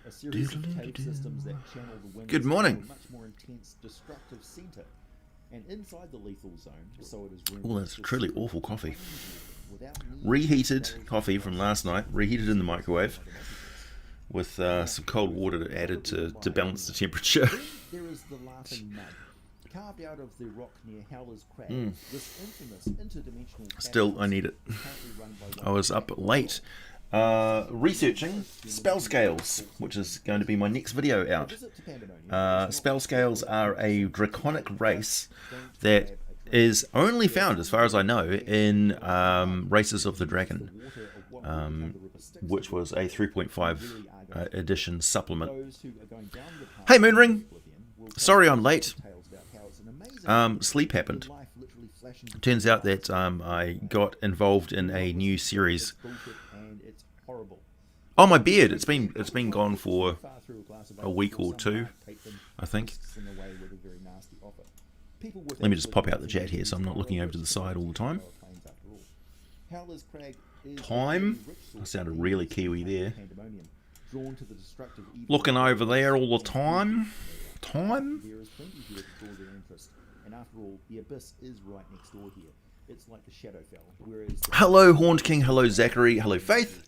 a series of cave systems that channel the winds Good morning. to a much more intense destructive center. And inside the lethal zone, so it is Oh, that's truly awful coffee. without need Reheated coffee from last night, reheated in the microwave with some cold water added to balance the temperature. There is the laughing mud, carved out of the rock near Howler's Crag. This infamous interdimensional Still, I need it. currently run by I was up late. late researching spell scales, which is going to be my next video out. Spell scales are a draconic race that is only found, as far as I know, in Races of the Dragon, which was a 3.5 edition supplement. Hey Moonring, sorry I'm late. Sleep happened. It turns out that I got involved in a new series. Oh, my beard! It's been gone for a week or two, I think. Let me just pop out the chat here, so I'm not looking over to the side all the time. Time? I sounded really Kiwi there. Looking over there all the time. Time? And after all, the abyss is right next door here. It's like the Shadowfell, whereas Hello, Horned King. Hello, Zachary. Hello, Faith.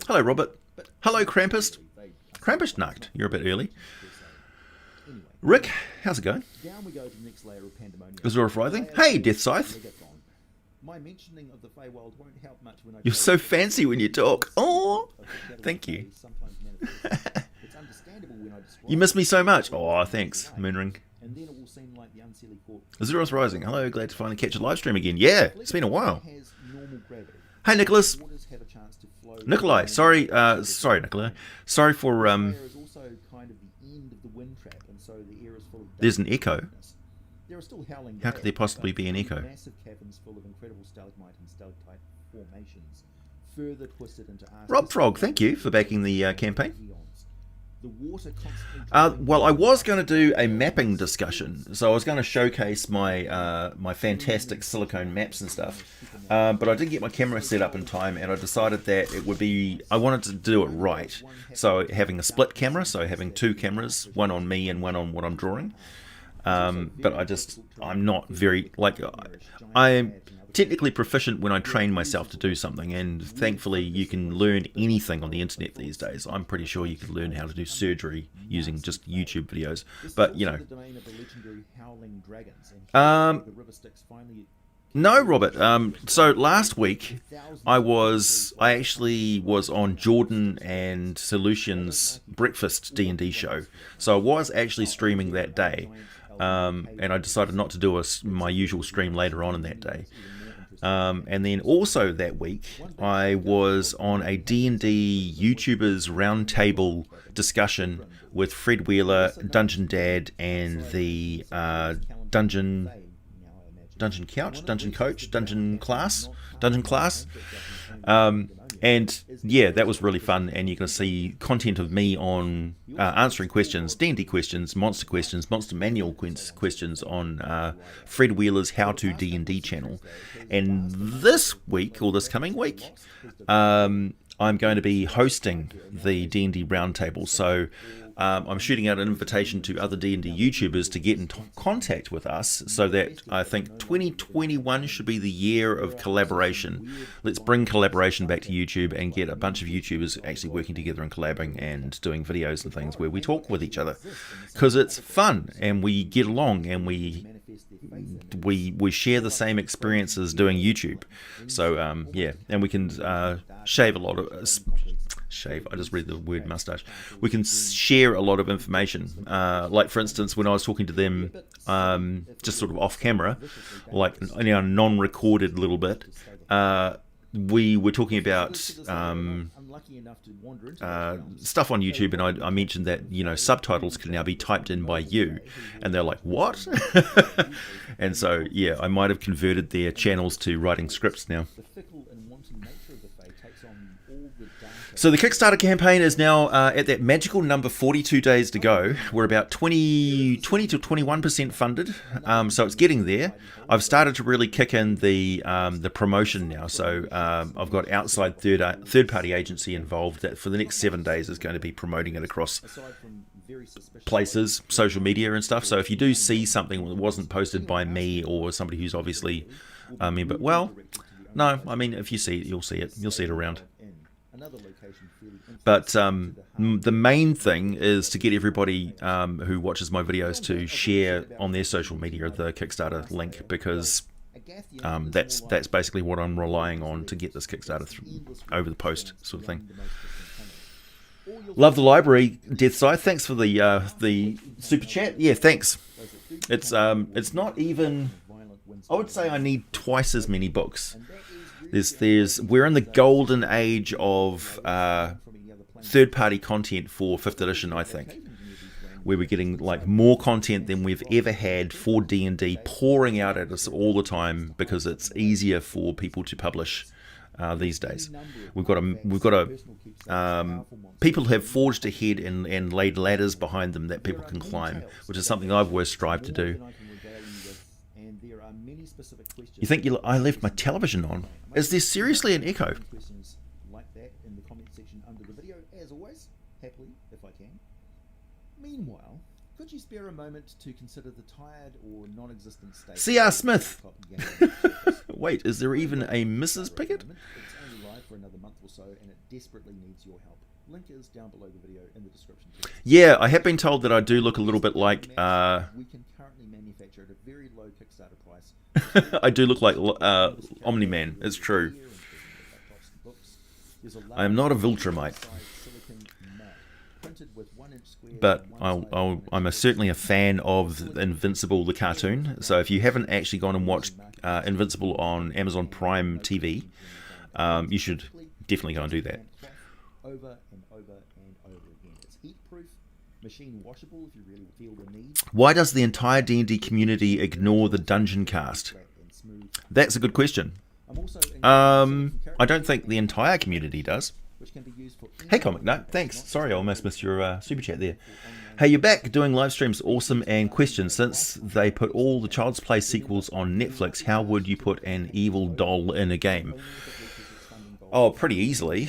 Hello, Robert. Hello, Krampus. Krampus Nacht. You're a bit early. Rick, how's it going? down we go to the next layer of pandemonium. Azura Rising. Hey, Death Scythe. My mentioning of the Feywild won't help much when I You're so fancy when you talk. Oh, thank you. It's understandable when I describe You miss me so much. Oh, thanks, Moonring. and then it will seem like the unseelie court Azura Rising. Hello, glad to finally catch a live stream again. Yeah, it's been a while. has normal gravity. Hey, Nicholas. Waters have a chance to flow. Nikolai, sorry, Nikolai. Sorry for, There is also kind of the end of the wind trap, and so the air is full of there's an echo. There are still howling How could there possibly be an echo? Massive caverns full of incredible stalagmite and stalactite formations, further twisted into Rob Frog, thank you for backing the campaign. The water constantly Well, I was going to do a mapping discussion, so I was going to showcase my my fantastic silicone maps and stuff, but I didn't get my camera set up in time, and I decided that it would be, I wanted to do it right, so having a split camera, so having two cameras, one on me and one on what I'm drawing, but I'm not very, I'm technically proficient when I train myself to do something, and thankfully you can learn anything on the internet these days. I'm pretty sure you can learn how to do surgery using just YouTube videos, but you know. the domain of the legendary howling dragons, and the river Styx finally No, Robert. So last week I actually was on Jordan and Solutions breakfast D&D show. So I was actually streaming that day, and I decided not to do my usual stream later on in that day. And then also that week I was on a D&D YouTubers roundtable discussion with Fred Wheeler, Dungeon Dad, and the Dungeon Class. And yeah, that was really fun, and you can see content of me on answering questions, D&D questions, monster manual questions on Fred Wheeler's How to D&D channel. And this week, or this coming week, I'm going to be hosting the D&D roundtable, so I'm shooting out an invitation to other D&D YouTubers to get in contact with us, so that I think 2021 should be the year of collaboration. Let's bring collaboration back to YouTube and get a bunch of YouTubers actually working together and collabing and doing videos and things where we talk with each other, because it's fun and we get along and we share the same experiences doing YouTube. So yeah, and we can shave a lot of I just read the word mustache. We can share a lot of information. Like, for instance, when I was talking to them just sort of off camera, like in a non-recorded little bit, we were talking about stuff on YouTube, and I mentioned that, you know, subtitles can now be typed in by you, and they're like, what? And so yeah, I might have converted their channels to writing scripts now. So the Kickstarter campaign is now at that magical number 42 days to go. We're about 20 to 21% funded, so it's getting there. I've started to really kick in the promotion now, so I've got outside third-party agency involved that for the next 7 days is going to be promoting it across places, social media and stuff. So if you do see something that wasn't posted by me or somebody who's obviously a member, well, no, I mean, if you see it, you'll see it. You'll see it around. But the main thing is to get everybody who watches my videos to share on their social media the Kickstarter link, because that's basically what I'm relying on to get this Kickstarter over the post sort of thing. Love the library, Deathside. Thanks for the super chat. Yeah, thanks. It's not even. I would say I need twice as many books. We're in the golden age of third-party content for 5th edition, I think, where we're getting like more content than we've ever had for D&D pouring out at us all the time, because it's easier for people to publish these days. People have forged ahead and laid ladders behind them that people can climb, which is something I've always strived to do. You think I left my television on? Is there seriously an echo? Questions like that in the comment section under the video, as always, happily, if I can. Meanwhile, could you spare a moment to consider the tired or non-existent state? C.R. Smith! Wait, is there even a Mrs. Pickett? It's only live for another month or so, and it desperately needs your help. Link is down below the video in the description. Yeah, I have been told that I do look a little bit like... we can currently manufacture at a very low Kickstarter price. I do look like Omni-Man, it's true. I am not a Viltrumite. But I'm certainly a fan of Invincible, the cartoon. So if you haven't actually gone and watched Invincible on Amazon Prime TV, you should definitely go and do that. Over and over and over again. It's heat-proof, machine washable if you really feel the need. Why does the entire D&D community ignore the dungeon cast? That's a good question. I don't think the entire community does. Hey, Comic Nut, thanks. Sorry, I almost missed your super chat there. Hey, you're back doing live streams. Awesome. And question, since they put all the Child's Play sequels on Netflix, how would you put an evil doll in a game? Oh, pretty easily.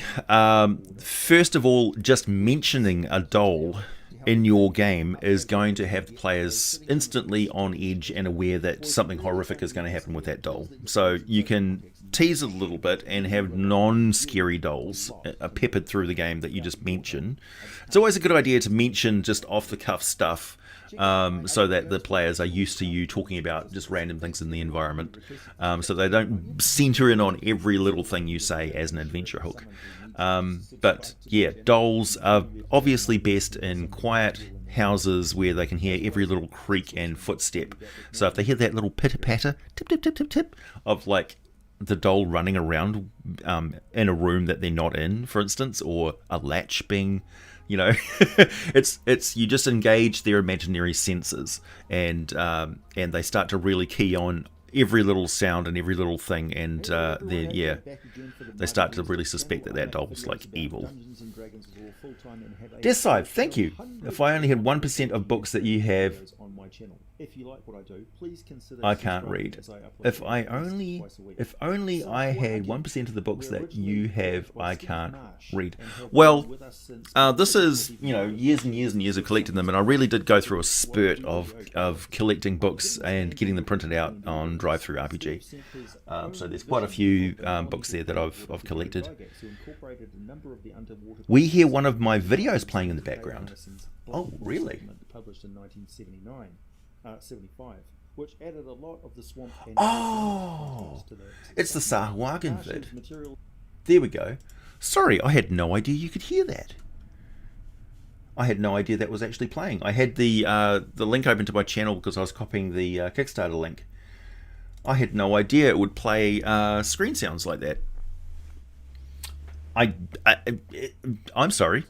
First of all, just mentioning a doll in your game is going to have the players instantly on edge and aware that something horrific is going to happen with that doll. So you can tease it a little bit and have non-scary dolls peppered through the game that you just mention. It's always a good idea to mention just off-the-cuff stuff, so that the players are used to you talking about just random things in the environment, so they don't center in on every little thing you say as an adventure hook. But yeah, dolls are obviously best in quiet houses where they can hear every little creak and footstep. So if they hear that little pitter-patter, tip-tip-tip-tip-tip of like the doll running around in a room that they're not in, for instance, or a latch being... You know, it's you just engage their imaginary senses, and they start to really key on every little sound and every little thing, and then yeah, they start to really suspect that doll's like evil. Deathside, thank you. If I only had 1% of books that you have, I can't read. If only I had 1% of the books that you have, I can't read. Well, this is, you know, years and years and years of collecting them, and I really did go through a spurt of collecting books and getting them printed out on Drive-Thru RPG. So there's quite a few books there that I've collected. We hear one of my videos playing in the background. Oh, really? Published in 1975, which added a lot of the swamp. Oh, it's the Sahuagin vid. There we go. Sorry, I had no idea you could hear that. I had no idea that was actually playing. I had the link open to my channel because I was copying the Kickstarter link. I had no idea it would play screen sounds like that. I'm sorry.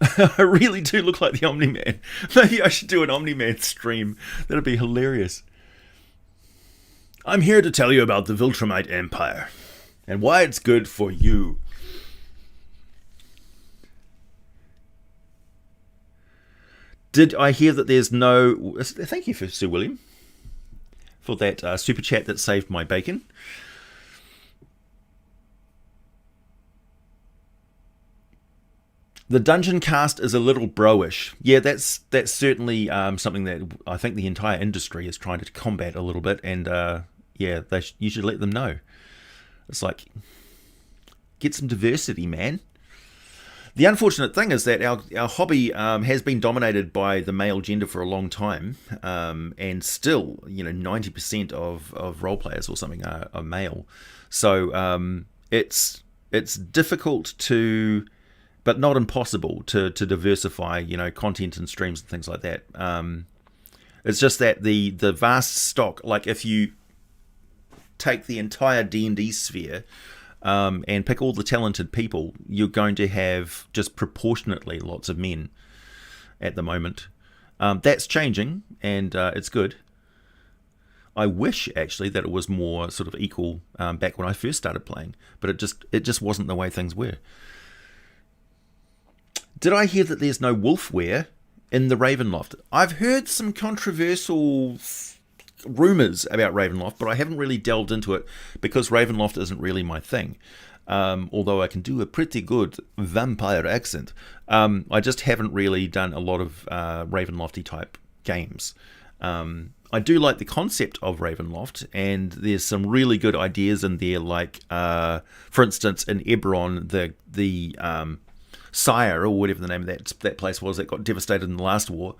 I really do look like the Omni-Man. Maybe I should do an Omni-Man stream. That'd be hilarious. I'm here to tell you about the Viltrumite Empire and why it's good for you. Did I hear that there's no... Thank you for Sir William for that super chat that saved my bacon. The dungeon cast is a little bro-ish. Yeah, that's certainly something that I think the entire industry is trying to combat a little bit, and yeah, you should let them know. It's like, get some diversity, man. The unfortunate thing is that our hobby has been dominated by the male gender for a long time, and still, 90% of role players or something are male. So it's difficult to, but not impossible to diversify, content and streams and things like that. It's just that the vast stock, like if you take the entire D&D sphere and pick all the talented people, you're going to have just proportionately lots of men at the moment. That's changing, and it's good. I wish actually that it was more sort of equal back when I first started playing, but it just wasn't the way things were. Did I hear that there's no wolfware in the Ravenloft? I've heard some controversial rumours about Ravenloft, but I haven't really delved into it because Ravenloft isn't really my thing. Although I can do a pretty good vampire accent. I just haven't really done a lot of Ravenlofty type games. I do like the concept of Ravenloft, and there's some really good ideas in there, like, for instance, in Eberron, the Sire, or whatever the name of that place was that got devastated in the last war.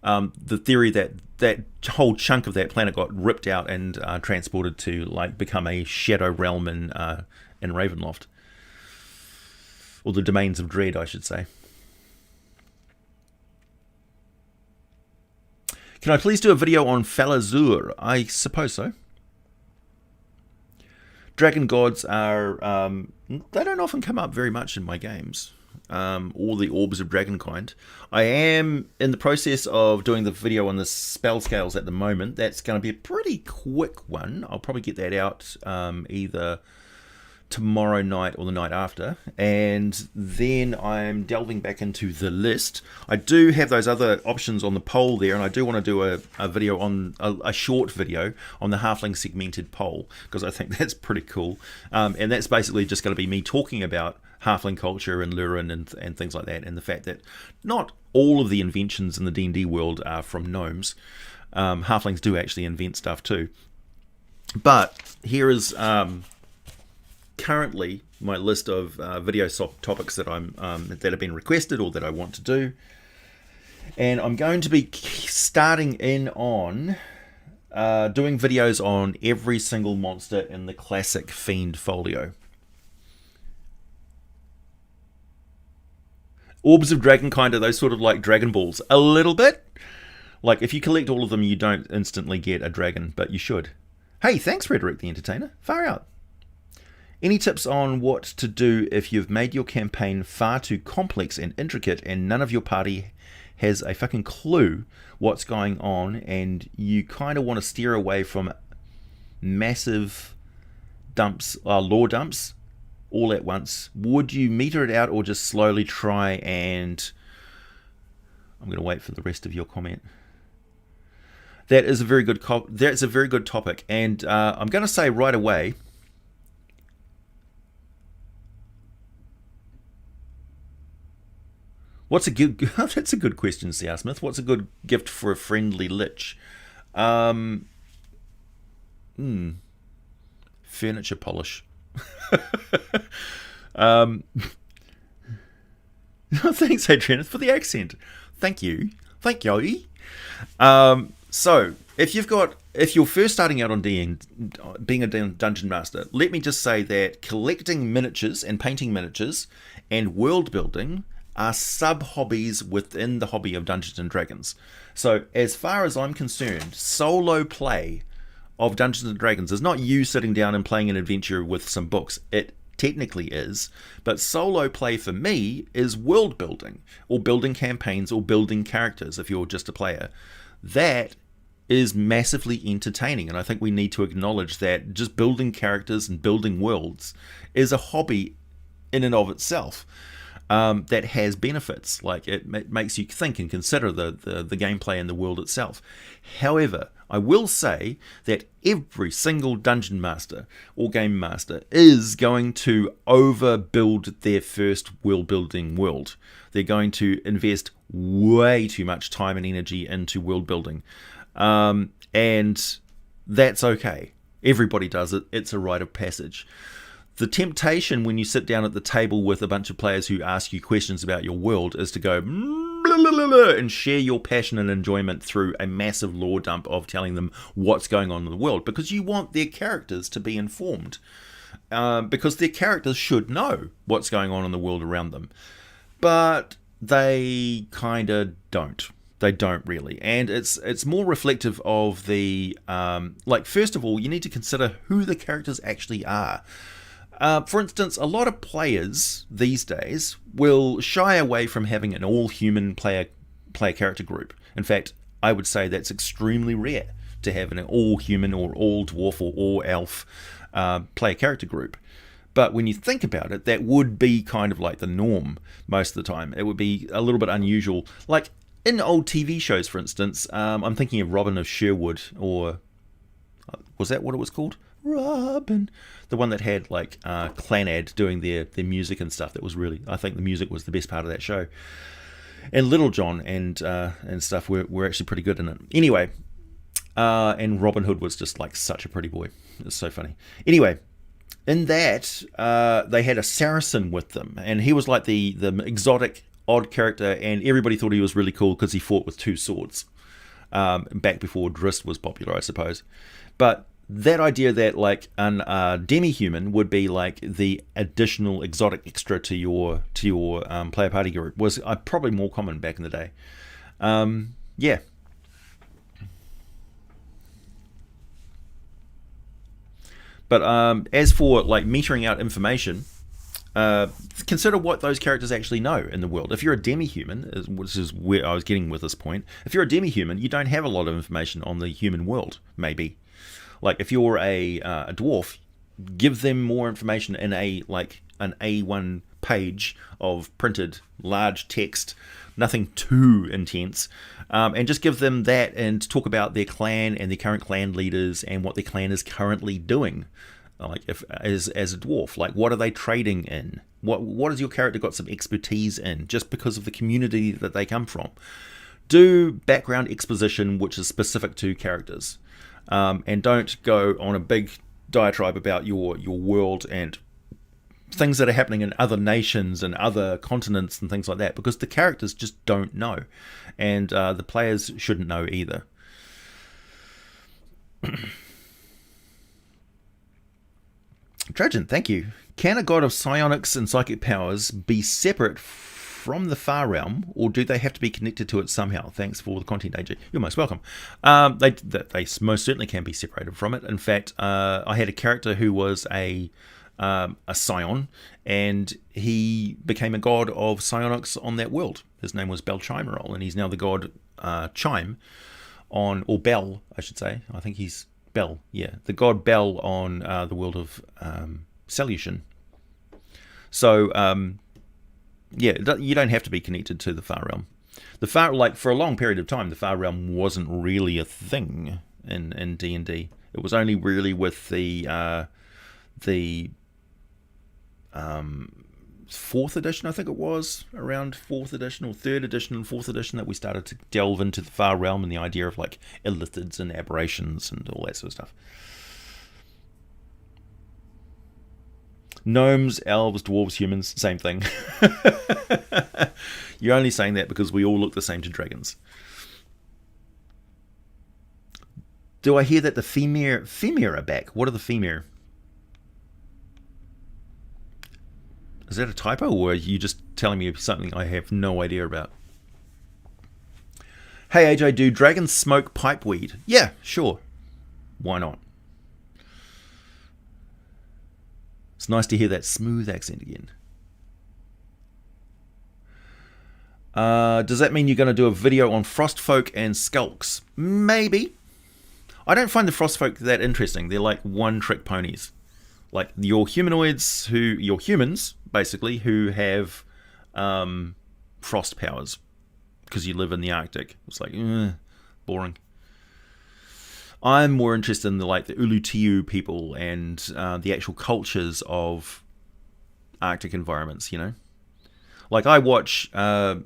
The theory that whole chunk of that planet got ripped out and transported to become a shadow realm in Ravenloft, or the domains of dread, I should say. Can I please do a video on Falazur? I suppose so. Dragon gods are they don't often come up very much in my games. Or the orbs of dragonkind. I am in the process of doing the video on the spell scales at the moment. That's going to be a pretty quick one. I'll probably get that out either tomorrow night or the night after, and then I'm delving back into the list. I do have those other options on the poll there, and I do want to do a video on a short video on the halfling segmented poll, because I think that's pretty cool, and that's basically just going to be me talking about halfling culture and Lurin and things like that, and the fact that not all of the inventions in the D&D world are from gnomes. Halflings do actually invent stuff too. But here is currently my list of video topics that that have been requested or that I want to do, and I'm going to be starting in on doing videos on every single monster in the classic Fiend folio. Orbs of Dragonkind are those sort of like Dragon Balls. A little bit. Like, if you collect all of them, you don't instantly get a dragon, but you should. Hey, thanks, Rhetoric the Entertainer. Far out. Any tips on what to do if you've made your campaign far too complex and intricate and none of your party has a fucking clue what's going on, and you kind of want to steer away from massive dumps, lore dumps, all at once? Would you meter it out or just slowly try and... I'm going to wait for the rest of your comment. That is a very good that's a very good topic, and I'm going to say right away, what's a good... That's a good question, C.R. Smith. What's a good gift for a friendly lich? Furniture polish. Thanks, Adrian, for the accent. Thank you. So if you're first starting out on D&D, being a dungeon master, let me just say that collecting miniatures and painting miniatures and world building are sub-hobbies within the hobby of Dungeons and Dragons. So as far as I'm concerned, solo play of Dungeons and Dragons is not you sitting down and playing an adventure with some books. It technically is, but solo play for me is world building, or building campaigns, or building characters if you're just a player. That is massively entertaining, and I think we need to acknowledge that just building characters and building worlds is a hobby in and of itself. That has benefits, like it makes you think and consider the gameplay and the world itself. However, I will say that every single dungeon master or game master is going to overbuild their first world building world. They're going to invest way too much time and energy into world building, and that's okay. Everybody does it. It's a rite of passage. The temptation when you sit down at the table with a bunch of players who ask you questions about your world is to go blah, blah, blah, blah, and share your passion and enjoyment through a massive lore dump of telling them what's going on in the world, because you want their characters to be informed, because their characters should know what's going on in the world around them. But they kind of don't. They don't really. And it's more reflective of the, first of all, you need to consider who the characters actually are. For instance, a lot of players these days will shy away from having an all-human player character group. In fact, I would say that's extremely rare to have an all-human or all-dwarf or all-elf player character group. But when you think about it, that would be kind of like the norm most of the time. It would be a little bit unusual. Like in old TV shows, for instance, I'm thinking of Robin of Sherwood, or was that what it was called? Robin, the one that had like Clanad doing their music and stuff. That was really, I think the music was the best part of that show. And Little John and stuff were actually pretty good in it. Anyway, and Robin Hood was just like such a pretty boy. It was so funny. Anyway, in that they had a Saracen with them, and he was like the exotic odd character, and everybody thought he was really cool because he fought with two swords. Back before Drizzt was popular, I suppose. But that idea that like an demi-human would be like the additional exotic extra to your player party group was probably more common back in the day. Yeah. But as for like metering out information, consider what those characters actually know in the world. If you're a demi-human, which is where I was getting with this point, if you're a demi-human, you don't have a lot of information on the human world, maybe. Like if you're a dwarf, give them more information in an A1 page of printed large text, nothing too intense, and just give them that and talk about their clan and their current clan leaders and what their clan is currently doing. Like if as a dwarf, like what are they trading in? What has your character got some expertise in just because of the community that they come from? Do background exposition which is specific to characters. And don't go on a big diatribe about your world and things that are happening in other nations and other continents and things like that, because the characters just don't know, and the players shouldn't know either. Trajan, thank you. Can a god of psionics and psychic powers be separate from the Far Realm, or do they have to be connected to it somehow? Thanks for the content, AJ. You're most welcome. They most certainly can be separated from it. In fact, I had a character who was a scion, and he became a god of psionics on that world. His name was Belchimerol, and he's now the god Chime on, or Bel, I should say. I think he's Bel, yeah. The god Bel on the world of Solution. So, yeah, you don't have to be connected to the Far Realm. For a long period of time, the Far Realm wasn't really a thing in D&D. It was only really with the 4th edition, I think it was, around 4th edition or 3rd edition and 4th edition, that we started to delve into the Far Realm and the idea of like illithids and aberrations and all that sort of stuff. Gnomes, elves, dwarves, humans, same thing. You're only saying that because we all look the same to dragons. Do I hear that the Femir are back? What are the Femir? Is that a typo, or are you just telling me something I have no idea about? Hey AJ, do dragons smoke pipeweed? Yeah, sure. Why not? It's nice to hear that smooth accent again. Does that mean you're going to do a video on Frostfolk and Skulks? Maybe. I don't find the frostfolk that interesting. They're like one-trick ponies. Like your humans, basically, who have frost powers because you live in the Arctic. It's like, boring. I'm more interested in the Ulutiu people and the actual cultures of Arctic environments, you know? Like I watch, I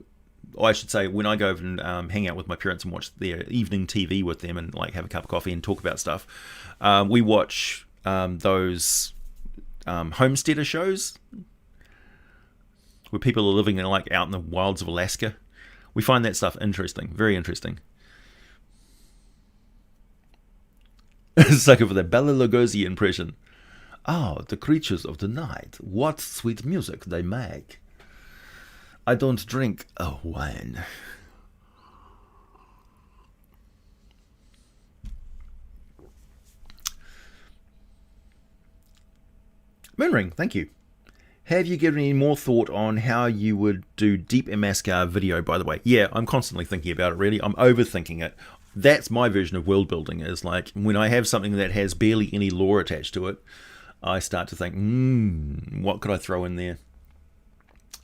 should say, when I go over and hang out with my parents and watch their evening TV with them and like have a cup of coffee and talk about stuff, we watch those homesteader shows where people are living in like out in the wilds of Alaska. We find that stuff interesting, very interesting. Sucker for the Bela Lugosi impression. Oh, the creatures of the night. What sweet music they make. I don't drink wine. Moonring, thank you. Have you given any more thought on how you would do deep MSK video, by the way? Yeah, I'm constantly thinking about it, really. I'm overthinking it. That's my version of world building, is like when I have something that has barely any lore attached to it, I start to think, what could I throw in there?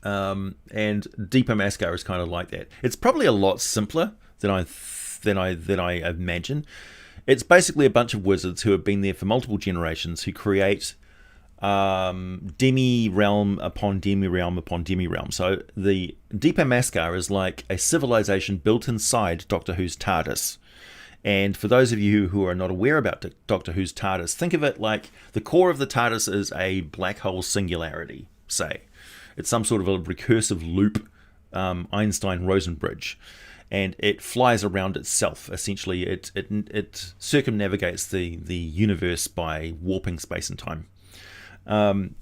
And Deeper Mascar is kind of like that. It's probably a lot simpler than I imagine. It's basically a bunch of wizards who have been there for multiple generations who create demi realm upon demi realm upon demi realm. So the Deeper Mascar is like a civilization built inside Doctor Who's TARDIS. And for those of you who are not aware about Doctor Who's TARDIS, think of it like the core of the TARDIS is a black hole singularity, say. It's some sort of a recursive loop, Einstein-Rosen bridge. And it flies around itself, essentially. It circumnavigates the universe by warping space and time.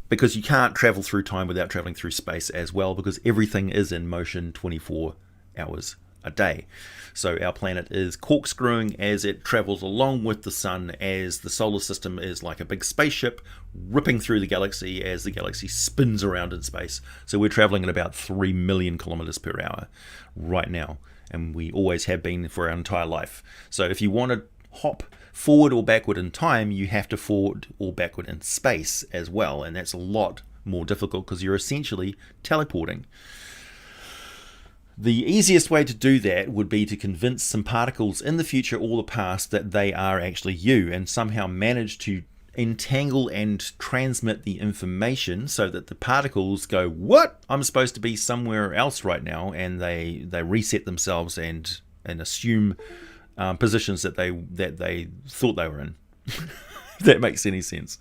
Because you can't travel through time without traveling through space as well, because everything is in motion 24 hours a day. So our planet is corkscrewing as it travels along with the sun, as the solar system is like a big spaceship ripping through the galaxy as the galaxy spins around in space. So we're traveling at about 3 million kilometers per hour right now, and we always have been for our entire life. So if you want to hop forward or backward in time, you have to forward or backward in space as well, and that's a lot more difficult because you're essentially teleporting. The easiest way to do that would be to convince some particles in the future or the past that they are actually you, and somehow manage to entangle and transmit the information so that the particles go, what? I'm supposed to be somewhere else right now, and they reset themselves and assume positions that they thought they were in. If that makes any sense.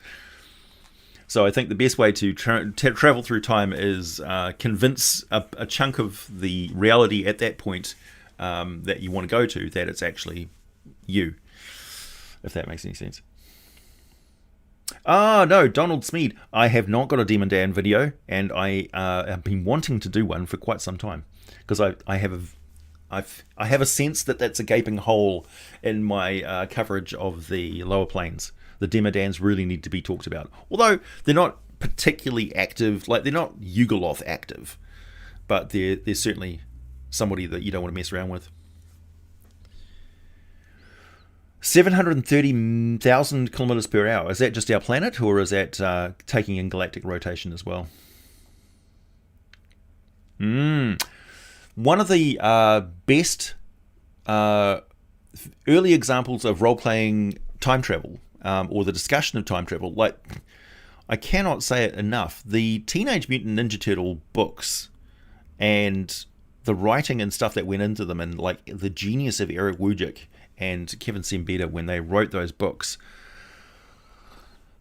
So I think the best way to travel through time is convince a chunk of the reality at that point that you want to go to that it's actually you, if that makes any sense. No, Donald Smead. I have not got a Demon Dan video, and I have been wanting to do one for quite some time because I have a sense that that's a gaping hole in my coverage of the lower planes. The Demodans really need to be talked about. Although they're not particularly active, like they're not Yugoloth active, but they're certainly somebody that you don't want to mess around with. 730,000 kilometers per hour. Is that just our planet, or is that taking in galactic rotation as well? One of the best early examples of role-playing time travel, or the discussion of time travel, like, I cannot say it enough. The Teenage Mutant Ninja Turtle books and the writing and stuff that went into them, and like the genius of Eric Wujcik and Kevin Siembieda when they wrote those books.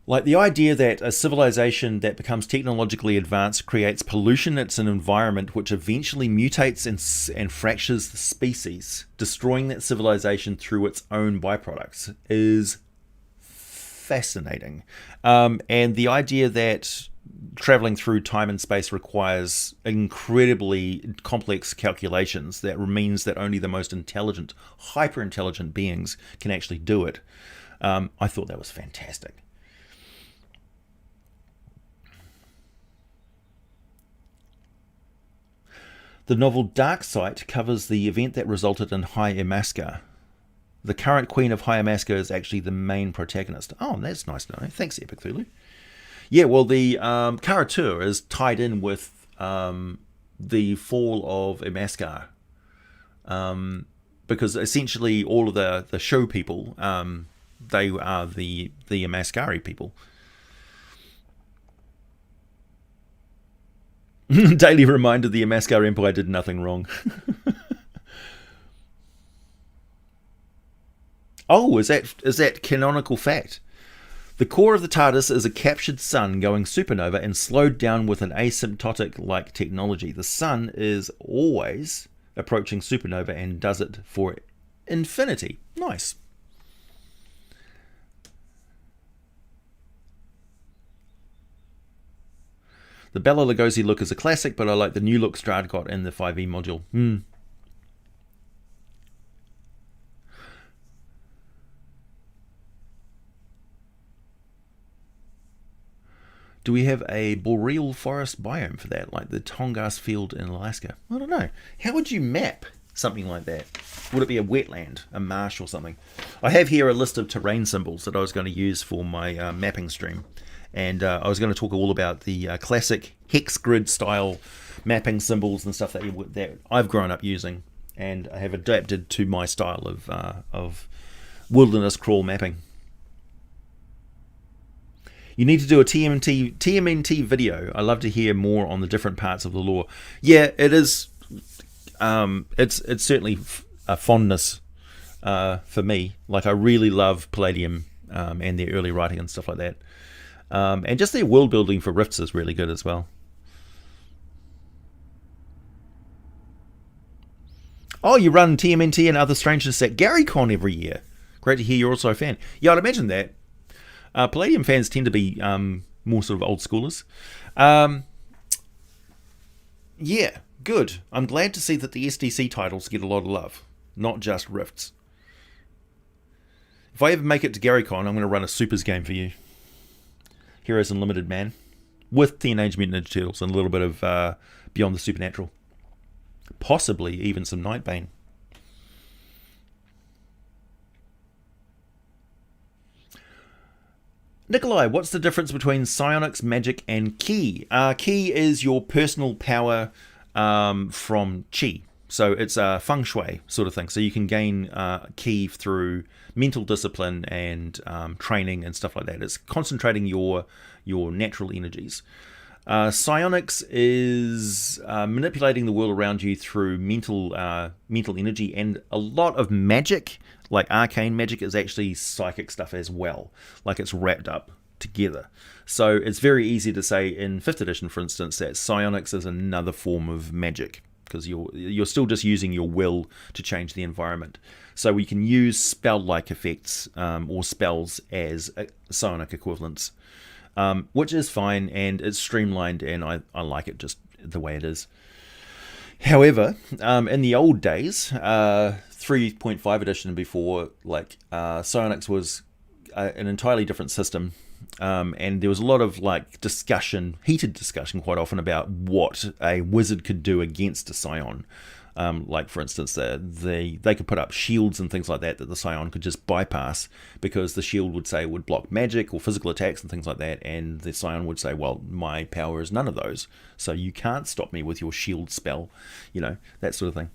Like the idea that a civilization that becomes technologically advanced creates pollution in an environment which eventually mutates and fractures the species, destroying that civilization through its own byproducts, is fascinating. And the idea that traveling through time and space requires incredibly complex calculations that means that only the most intelligent, hyper-intelligent beings can actually do it. I thought that was fantastic. The novel Dark Sight covers the event that resulted in High Emaska. The current Queen of Hyamaska is actually the main protagonist. Oh, that's nice to know. Thanks, Epic Thulu. Yeah, well, the Karatur is tied in with the fall of Imaskar. Because essentially all of the show people, they are the Imaskari people. Daily reminder, the Imaskar Empire did nothing wrong. Oh, is that canonical fact? The core of the TARDIS is a captured sun going supernova and slowed down with an asymptotic-like technology. The sun is always approaching supernova and does it for infinity. Nice. The Bela Lugosi look is a classic, but I like the new look Strahd got in the 5e module. Do we have a boreal forest biome for that, like the Tongass Field in Alaska? I don't know. How would you map something like that? Would it be a wetland, a marsh or something? I have here a list of terrain symbols that I was going to use for my mapping stream. And I was going to talk all about the classic hex grid style mapping symbols and stuff that I've grown up using. And I have adapted to my style of wilderness crawl mapping. You need to do a TMNT video. I love to hear more on the different parts of the lore. Yeah, it is. It's certainly a fondness for me. Like, I really love Palladium and their early writing and stuff like that. And just their world building for Rifts is really good as well. Oh, you run TMNT and other strangeness at GaryCon every year. Great to hear you're also a fan. Yeah, I'd imagine that. Palladium fans tend to be more sort of old schoolers. Yeah, good. I'm glad to see that the SDC titles get a lot of love, not just Rifts. If I ever make it to GaryCon, I'm going to run a Supers game for you. Heroes Unlimited, man. With Teenage Mutant Ninja Turtles and a little bit of Beyond the Supernatural. Possibly even some Nightbane. Nikolai, what's the difference between psionics, magic, and ki? Ki is your personal power from chi. So it's a feng shui sort of thing. So you can gain ki through mental discipline and training and stuff like that. It's concentrating your natural energies. Psionics is manipulating the world around you through mental energy, and a lot of magic, like arcane magic, is actually psychic stuff as well. Like, it's wrapped up together. So it's very easy to say in 5th edition, for instance, that psionics is another form of magic, because you're still just using your will to change the environment. So we can use spell-like effects or spells as psionic equivalents. Which is fine, and it's streamlined, and I like it just the way it is. However, in the old days, 3.5 edition and before, like psionics was an entirely different system, and there was a lot of heated discussion quite often about what a wizard could do against a psion. Like, for instance, they could put up shields and things like that the Scion could just bypass, because the shield would say it would block magic or physical attacks and things like that, and the Scion would say, well, my power is none of those, so you can't stop me with your shield spell, that sort of thing.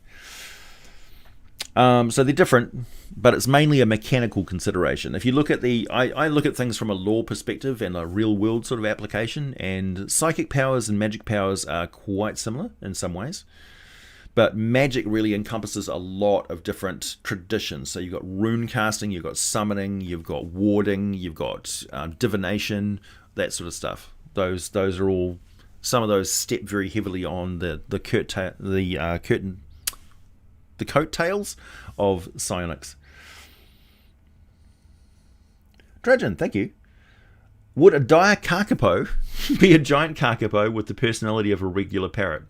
So they're different, but it's mainly a mechanical consideration. If you look at I look at things from a lore perspective and a real world sort of application, and psychic powers and magic powers are quite similar in some ways. But magic really encompasses a lot of different traditions. So you've got rune casting, you've got summoning, you've got warding, you've got divination, that sort of stuff. Those are all, some of those step very heavily on the coattails of psionics. Trajan, thank you. Would a dire Kakapo be a giant Kakapo with the personality of a regular parrot?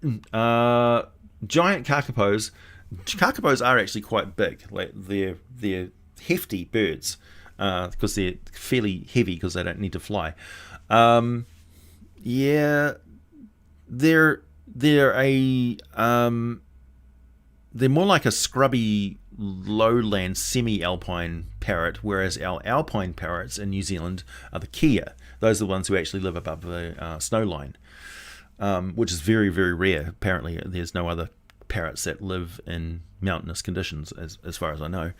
Giant Kakapos are actually quite big. Like, they're hefty birds because they're fairly heavy because they don't need to fly. Yeah, they're more like a scrubby lowland semi-alpine parrot, whereas our alpine parrots in New Zealand are the Kia. Those are the ones who actually live above the snow line, which is very, very rare. Apparently, there's no other parrots that live in mountainous conditions, as far as I know.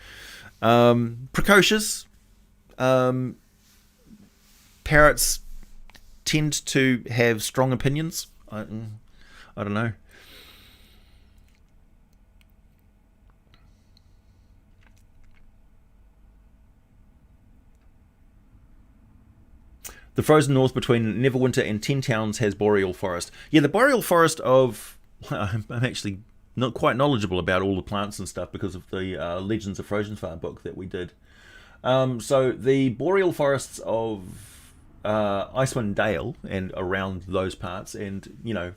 Precocious. Parrots tend to have strong opinions. I don't know. The frozen north between Neverwinter and 10 Towns has boreal forest. Yeah, the boreal forest of... I'm actually not quite knowledgeable about all the plants and stuff because of the Legends of Frozensfar book that we did. So the boreal forests of Icewind Dale and around those parts, and, you know,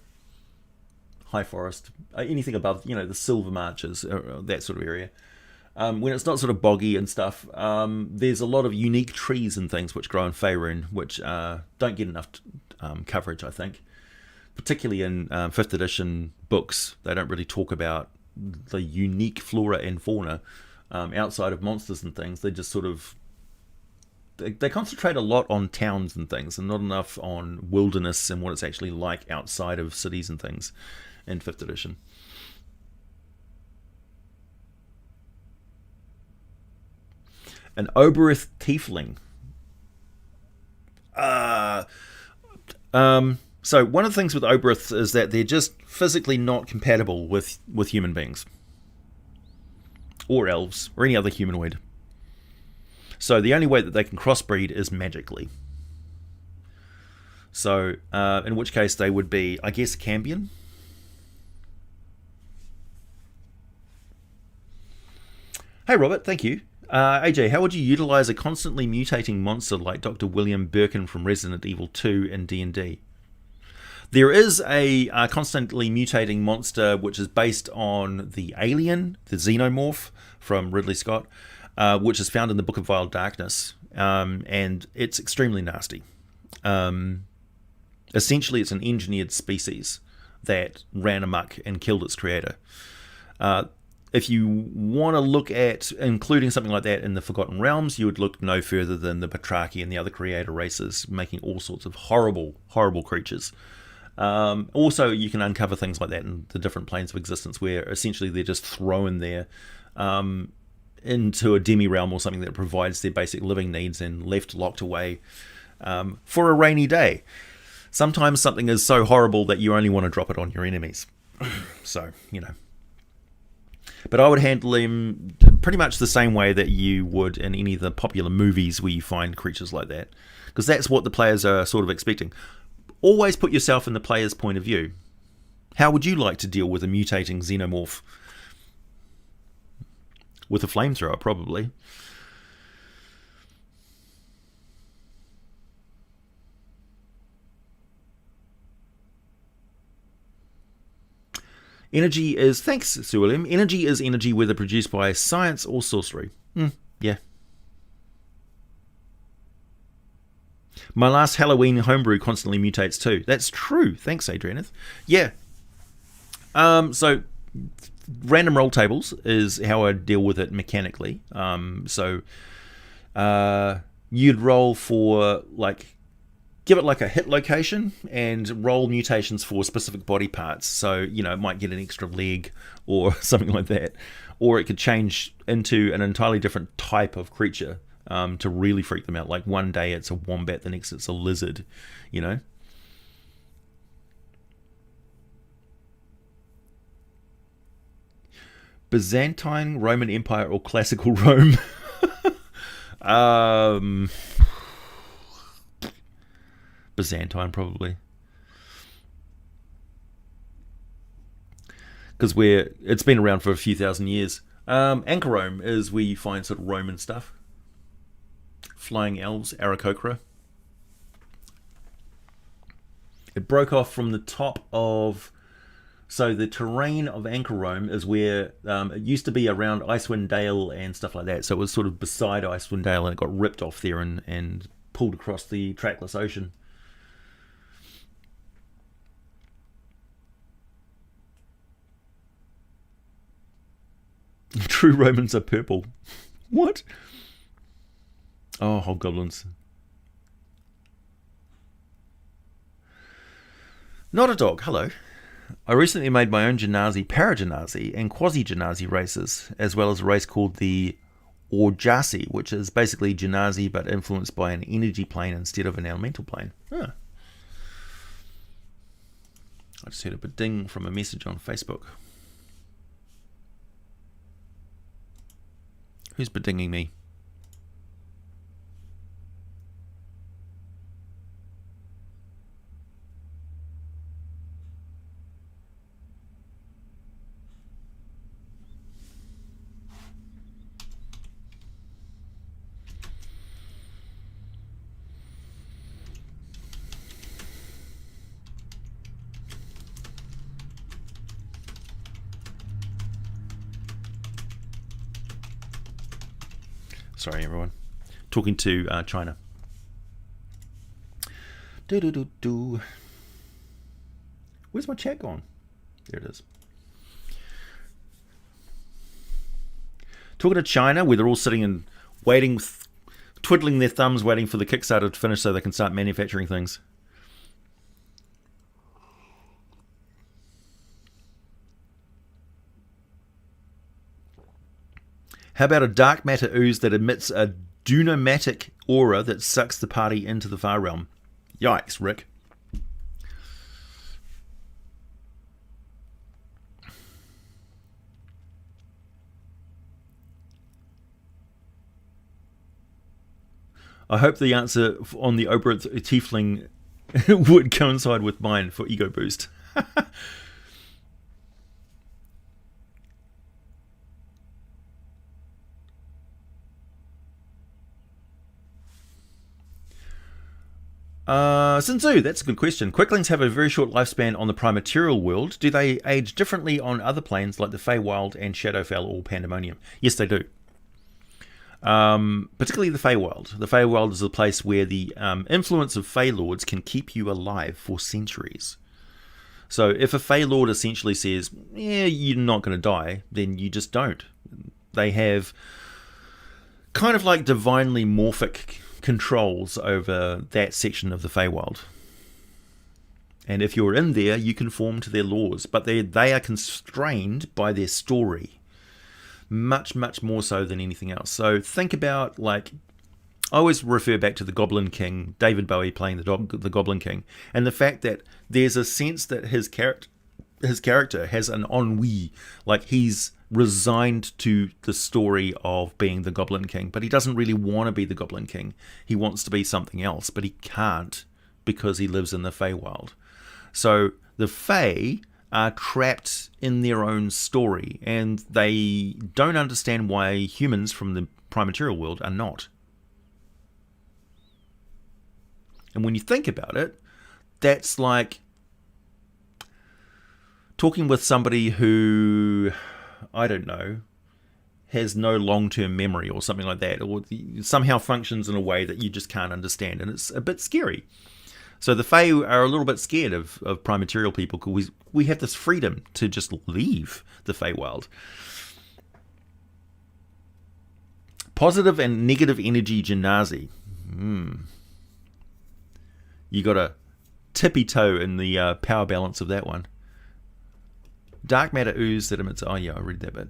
High Forest, anything above, you know, the Silver Marches, that sort of area. When it's not sort of boggy and stuff, there's a lot of unique trees and things which grow in Faerun, which don't get enough coverage, I think. Particularly in 5th edition books, they don't really talk about the unique flora and fauna outside of monsters and things. They just sort of... They concentrate a lot on towns and things, and not enough on wilderness and what it's actually like outside of cities and things in 5th edition. An Oberith tiefling. So one of the things with Oberiths is that they're just physically not compatible with human beings. Or elves, or any other humanoid. So the only way that they can crossbreed is magically. So, in which case they would be, I guess, Cambion. Hey Robert, thank you. AJ, how would you utilize a constantly mutating monster like Dr. William Birkin from Resident Evil 2 in D&D? There is a constantly mutating monster which is based on the Alien, the Xenomorph from Ridley Scott, which is found in the Book of Vile Darkness, and it's extremely nasty. Essentially, it's an engineered species that ran amok and killed its creator. If you want to look at including something like that in the Forgotten Realms, you would look no further than the Batraki and the other creator races, making all sorts of horrible, horrible creatures. Also, you can uncover things like that in the different planes of existence, where essentially they're just thrown there into a demi-realm or something that provides their basic living needs and left locked away for a rainy day. Sometimes something is so horrible that you only want to drop it on your enemies. So, you know. But I would handle him pretty much the same way that you would in any of the popular movies where you find creatures like that. Because that's what the players are sort of expecting. Always put yourself in the player's point of view. How would you like to deal with a mutating xenomorph? With a flamethrower, probably. Energy is... Thanks, Sir William. Energy is energy whether produced by science or sorcery. Yeah. My last Halloween homebrew constantly mutates too. That's true. Thanks, Adrianeth. Yeah. So, random roll tables is how I deal with it mechanically. You'd roll for, like... Give it like a hit location and roll mutations for specific body parts. So, you know, it might get an extra leg or something like that. Or it could change into an entirely different type of creature to really freak them out. Like one day it's a wombat, the next it's a lizard, you know. Byzantine, Roman Empire, or classical Rome? Byzantine, probably, because it's been around for a few thousand years. Anchor Rome is where you find sort of Roman stuff. Flying elves, Aarakocra. It broke off from the top of... So the terrain of Anchor Rome is where it used to be around Icewind Dale and stuff like that. So it was sort of beside Icewind Dale, and it got ripped off there and pulled across the trackless ocean. True Romans are purple. What? Oh, hobgoblins. Not a dog, hello. I recently made my own Genasi, Paragenasi, and Quasi-Genasi races, as well as a race called the Orjasi, which is basically Genasi but influenced by an energy plane instead of an elemental plane. Huh. I just heard a ding from a message on Facebook. Who's bedinging me? Sorry, everyone. Talking to China. Where's my chat gone? There it is. Talking to China, where they're all sitting and waiting, twiddling their thumbs, waiting for the Kickstarter to finish so they can start manufacturing things. How about a dark matter ooze that emits a dunamatic aura that sucks the party into the far realm? Yikes, Rick. I hope the answer on the Oberth Tiefling would coincide with mine for ego boost. Sun Tzu, that's a good question. Quicklings have a very short lifespan on the Primaterial world. Do they age differently on other planes like the Feywild and Shadowfell or Pandemonium? Yes, they do. Particularly the Feywild. The Feywild is a place where the influence of Feylords can keep you alive for centuries. So if a Feylord essentially says, yeah, you're not going to die, then you just don't. They have kind of like divinely morphic controls over that section of the Feywild. And if you're in there, you conform to their laws. But they are constrained by their story. Much, much more so than anything else. So think about, like, I always refer back to the Goblin King, David Bowie playing the Goblin King, and the fact that there's a sense that his character has an ennui, like he's resigned to the story of being the Goblin King, but he doesn't really want to be the Goblin King. He wants to be something else, but he can't because he lives in the Feywild. So the Fey are trapped in their own story, and they don't understand why humans from the Primaterial world are not. And when you think about it, that's like talking with somebody who, I don't know, has no long-term memory or something like that, or somehow functions in a way that you just can't understand, and it's a bit scary. So the Fae are a little bit scared of Primaterial people because we have this freedom to just leave the Feywild. Positive and negative energy Genasi. You got a tippy toe in the power balance of that one. Dark matter ooze that emits... Oh yeah, I read that bit.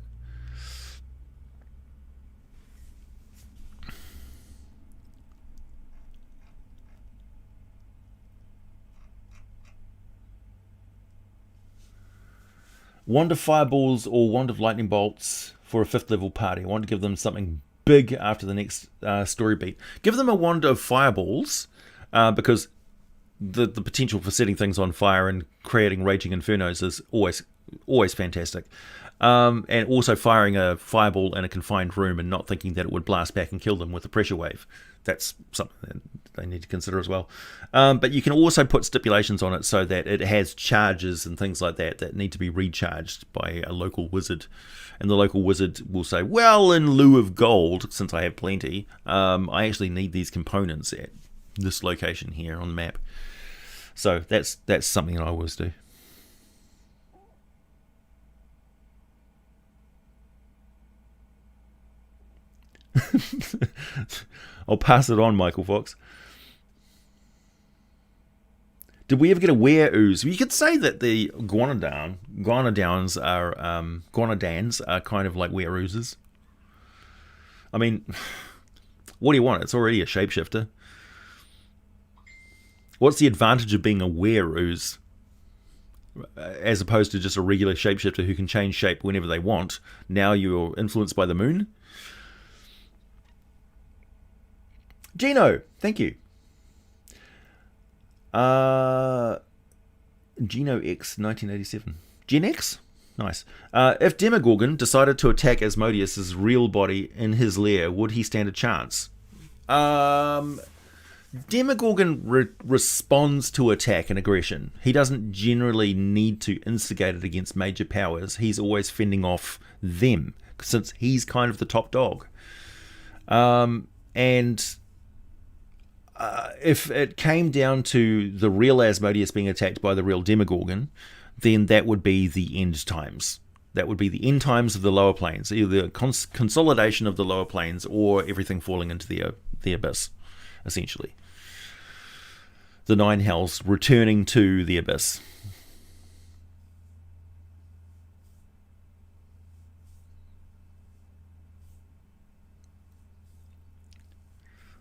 Wand of fireballs or wand of lightning bolts for a 5th level party. I want to give them something big after the next story beat. Give them a wand of fireballs because the potential for setting things on fire and creating raging infernos is always fantastic. And also firing a fireball in a confined room and not thinking that it would blast back and kill them with a pressure wave. That's something that they need to consider as well. But you can also put stipulations on it so that it has charges and things like that need to be recharged by a local wizard. And the local wizard will say, well, in lieu of gold, since I have plenty, I actually need these components at this location here on the map. So that's something that I always do. I'll pass it on, Michael Fox. Did we ever get a were ooze? You could say that the guanodans are kind of like were oozes. I mean, what do you want? It's already a shapeshifter. What's the advantage of being a were ooze as opposed to just a regular shapeshifter who can change shape whenever they want? Now you're influenced by the moon? Gino, thank you. Gino X 1987. Gen X? Nice. If Demogorgon decided to attack Asmodeus' real body in his lair, would he stand a chance? Demogorgon responds to attack and aggression. He doesn't generally need to instigate it against major powers. He's always fending off them, since he's kind of the top dog. If it came down to the real Asmodeus being attacked by the real Demogorgon, then that would be the end times. That would be the end times of the lower planes, either the consolidation of the lower planes or everything falling into the abyss, essentially. The Nine Hells returning to the abyss.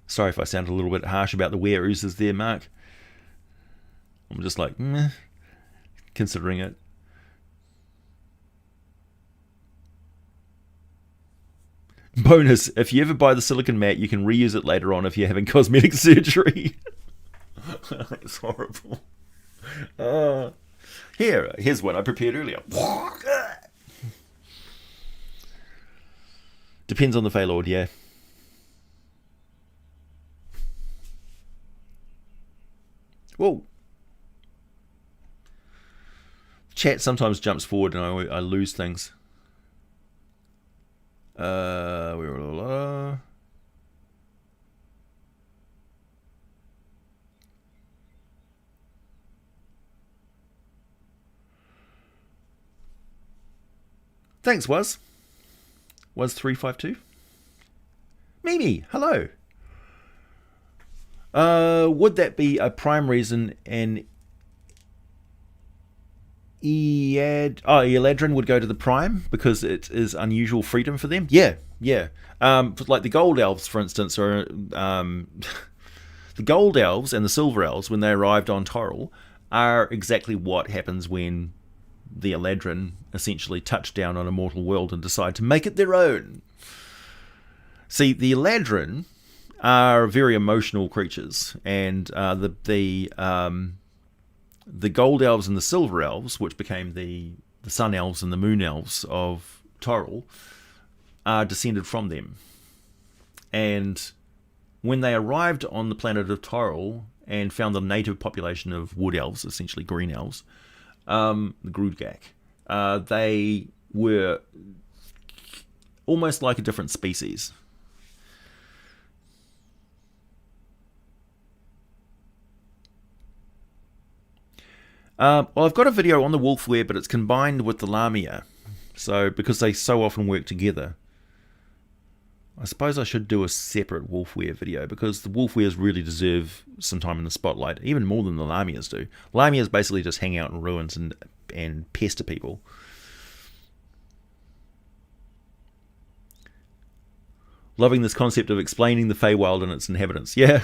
Sorry if I sound a little bit harsh about the were oozes there, Mark. I'm just like, meh, considering it. Bonus, if you ever buy the silicone mat, you can reuse it later on if you're having cosmetic surgery. That's horrible. Here's one I prepared earlier. Depends on the Fey Lord, yeah. Whoa. Chat sometimes jumps forward and I lose things. Thanks, Was 352. Mimi, hello. Would that be a prime reason an Eladrin would go to the Prime because it is unusual freedom for them? Yeah. Like the Gold Elves, for instance, are the Gold Elves and the Silver Elves, when they arrived on Toril, are exactly what happens when the Eladrin essentially touch down on a mortal world and decide to make it their own. See, the Eladrin are very emotional creatures, and the Gold Elves and the Silver Elves, which became the Sun Elves and the Moon Elves of Toril, are descended from them. And when they arrived on the planet of Toril and found the native population of Wood Elves, essentially Green Elves, the Grudgak, they were almost like a different species. Well, I've got a video on the Wolfware, but it's combined with the Lamia, so because they so often work together. I suppose I should do a separate Wolfware video, because the Wolfwares really deserve some time in the spotlight, even more than the Lamias do. Lamias basically just hang out in ruins and pester people. Loving this concept of explaining the Feywild and its inhabitants. Yeah.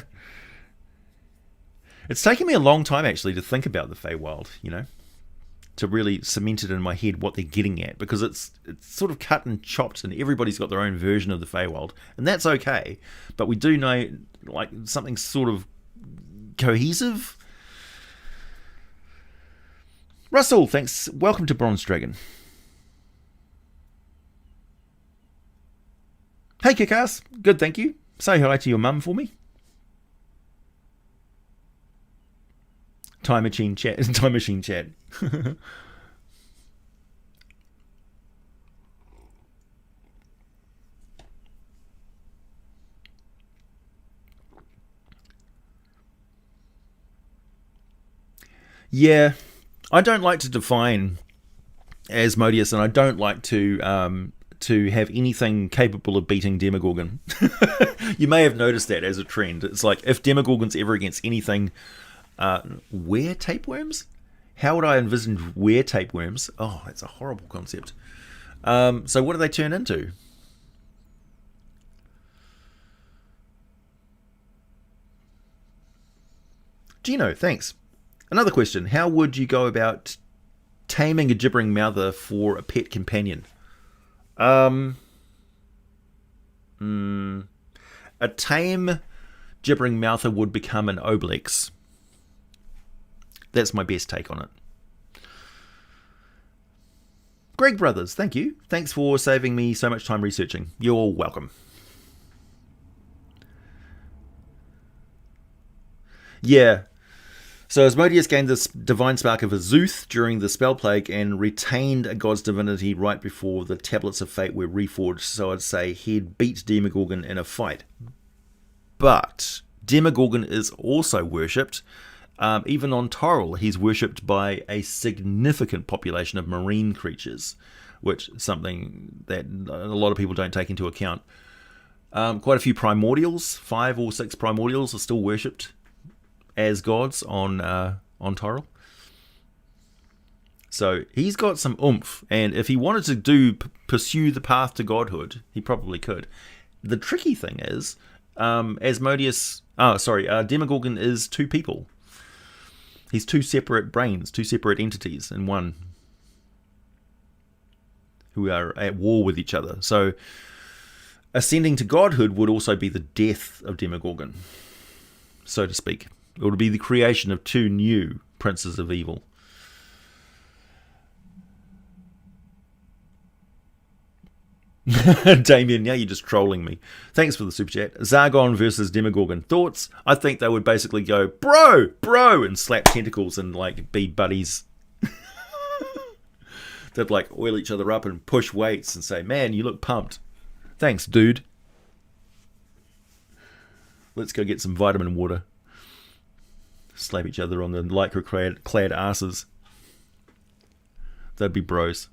It's taken me a long time, actually, to think about the Feywild, to really cement it in my head what they're getting at, because it's sort of cut and chopped, and everybody's got their own version of the Feywild, and that's okay, but we do know, like, something sort of cohesive. Russell, thanks. Welcome to Bronze Dragon. Hey, Kickass. Good, thank you. Say hi to your mum for me. Time machine chat. Yeah, I don't like to define Asmodeus, and I don't like to to have anything capable of beating Demogorgon. You may have noticed that as a trend. It's like, if Demogorgon's ever against anything, were tapeworms? How would I envision were tapeworms? Oh, that's a horrible concept. So what do they turn into? Gino, thanks. Another question. How would you go about taming a gibbering mouther for a pet companion? A tame gibbering mouther would become an Obelix. That's my best take on it. Greg Brothers, thank you. Thanks for saving me so much time researching. You're welcome. Yeah. So Asmodeus gained this divine spark of Azuth during the spell plague and retained a god's divinity right before the tablets of fate were reforged. So I'd say he'd beat Demogorgon in a fight. But Demogorgon is also worshipped. Even on Toril, he's worshipped by a significant population of marine creatures, which is something that a lot of people don't take into account. Quite a few primordials, 5 or 6 primordials, are still worshipped as gods on Toril. So he's got some oomph, and if he wanted to pursue the path to godhood, he probably could. The tricky thing is, Demogorgon is 2 people. He's 2 separate brains, 2 separate entities in one, who are at war with each other. So ascending to godhood would also be the death of Demogorgon, so to speak. It would be the creation of 2 new princes of evil. Damien, now you're just trolling me. Thanks for the super chat. Zargon versus Demogorgon. Thoughts? I think they would basically go, bro, and slap tentacles and like be buddies. They'd like oil each other up and push weights and say, man, you look pumped. Thanks, dude. Let's go get some vitamin water. Slap each other on the lycra-clad asses. They'd be bros.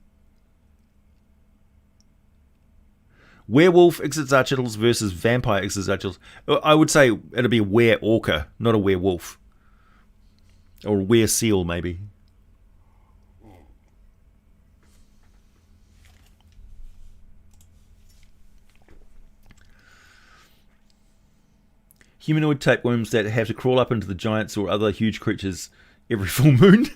Werewolf Ixozachytls versus vampire Ixozachytls. I would say it'd be a were-orca, not a werewolf. Or a were-seal, maybe. Humanoid tapeworms that have to crawl up into the giants or other huge creatures every full moon.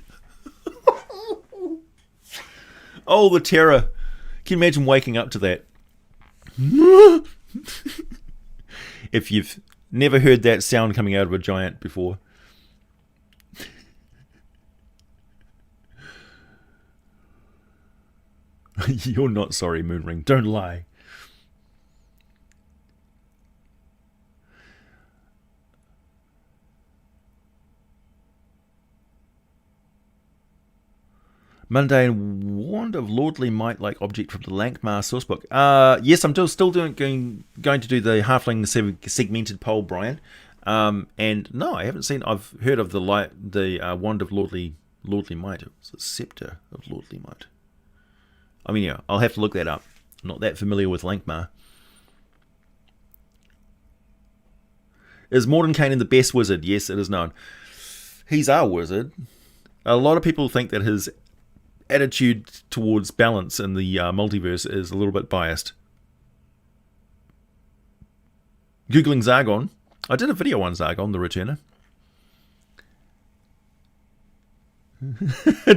Oh, the terror. Can you imagine waking up to that? If you've never heard that sound coming out of a giant before. You're not sorry, Moonring. Don't lie. Mundane Wand of Lordly Might like object from the Lankmar sourcebook. Yes, I'm still going to do the Halfling segmented poll, Brian. And no, I haven't seen. I've heard of the Wand of Lordly Might. It's a Scepter of Lordly Might. I mean, yeah, I'll have to look that up. I'm not that familiar with Lankmar. Is Mordenkainen the best wizard? Yes, it is known. He's our wizard. A lot of people think that his attitude towards balance in the multiverse is a little bit biased. Googling Zargon. I did a video on Zargon, the Returner.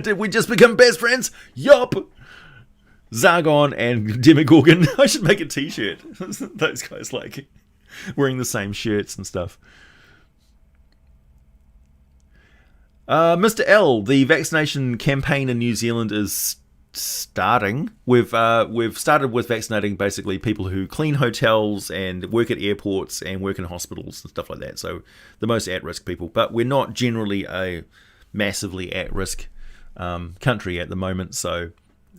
Did we just become best friends? Yup! Zargon and Demogorgon. I should make a t-shirt. Those guys like wearing the same shirts and stuff. Mr. L, the vaccination campaign in New Zealand is starting. We've started with vaccinating basically people who clean hotels and work at airports and work in hospitals and stuff like that. So the most at-risk people. But we're not generally a massively at-risk country at the moment. So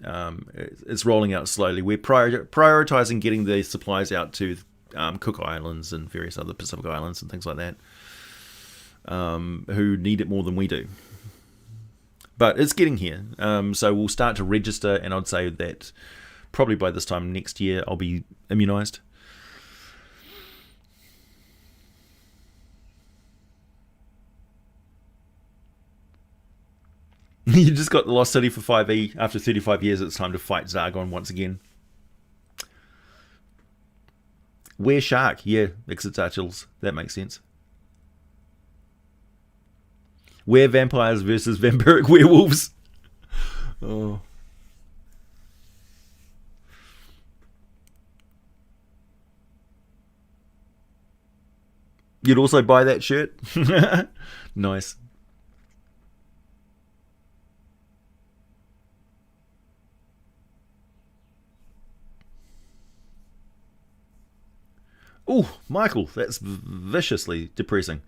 it's rolling out slowly. We're prioritizing getting the supplies out to Cook Islands and various other Pacific Islands and things like that. Who need it more than we do. But it's getting here. So we'll start to register, and I'd say that probably by this time next year I'll be immunised. You just got the Lost City for 5e. After 35 years, it's time to fight Zargon once again. Were Shark. Yeah, Ixotatls. That makes sense. Were Vampires versus Vampiric Werewolves. Oh. You'd also buy that shirt? Nice. Oh, Michael, that's viciously depressing.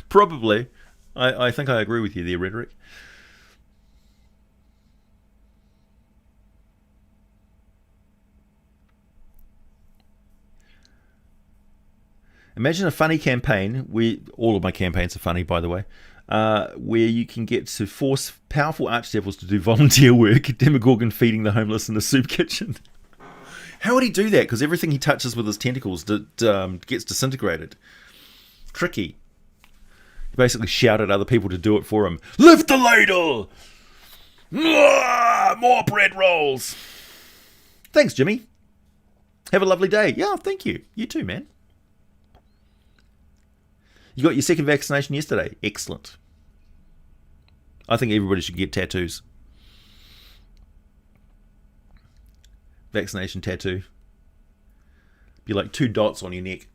Probably. I think I agree with you there, Rhetoric. Imagine a funny campaign. All of my campaigns are funny, by the way. Where you can get to force powerful archdevils to do volunteer work, Demogorgon feeding the homeless in a soup kitchen. How would he do that? Because everything he touches with his tentacles gets disintegrated. Tricky. He basically shouted at other people to do it for him. Lift the ladle! More bread rolls! Thanks, Jimmy. Have a lovely day. Yeah, thank you. You too, man. You got your second vaccination yesterday. Excellent. I think everybody should get tattoos. Vaccination tattoo. Be like 2 dots on your neck.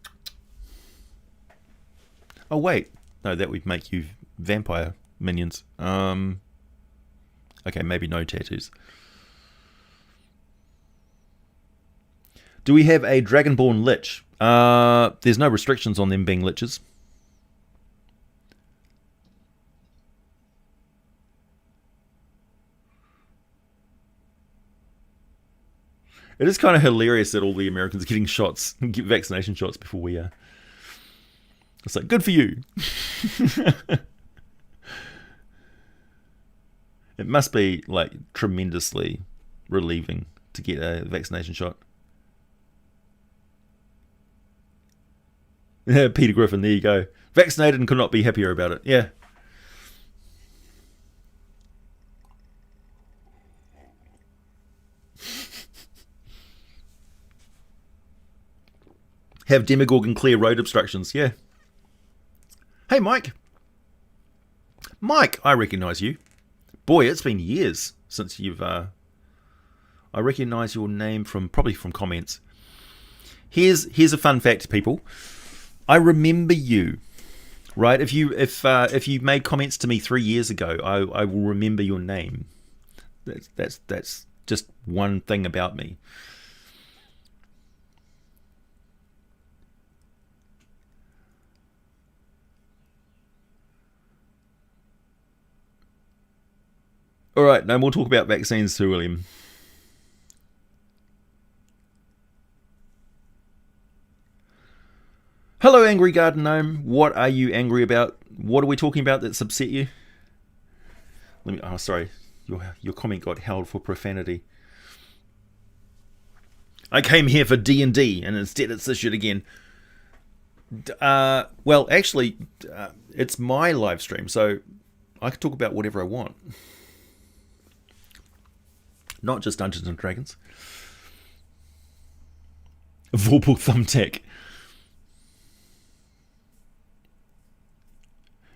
Oh, wait. No, that would make you vampire minions. Okay, maybe no tattoos. Do we have a Dragonborn Lich? There's no restrictions on them being liches. It is kind of hilarious that all the Americans are getting shots, get vaccination shots before we are. It's like, good for you. It must be like tremendously relieving to get a vaccination shot. Yeah, Peter Griffin, there you go. Vaccinated and could not be happier about it. Yeah. Have Demogorgon clear road obstructions. Yeah. Hey, Mike. Mike, I recognise you. Boy, it's been years since you've... I recognise your name probably from comments. Here's a fun fact, people. I remember you, right? If you made comments to me 3 years ago, I will remember your name. That's just one thing about me. All right, no more talk about vaccines, Sir William. Hello, Angry Garden Gnome. What are you angry about? What are we talking about that's upset you? Oh, sorry. Your comment got held for profanity. I came here for D&D, and instead it's this shit again. Well, actually, it's my live stream, so I can talk about whatever I want. Not just Dungeons and Dragons. Vorpal thumbtack.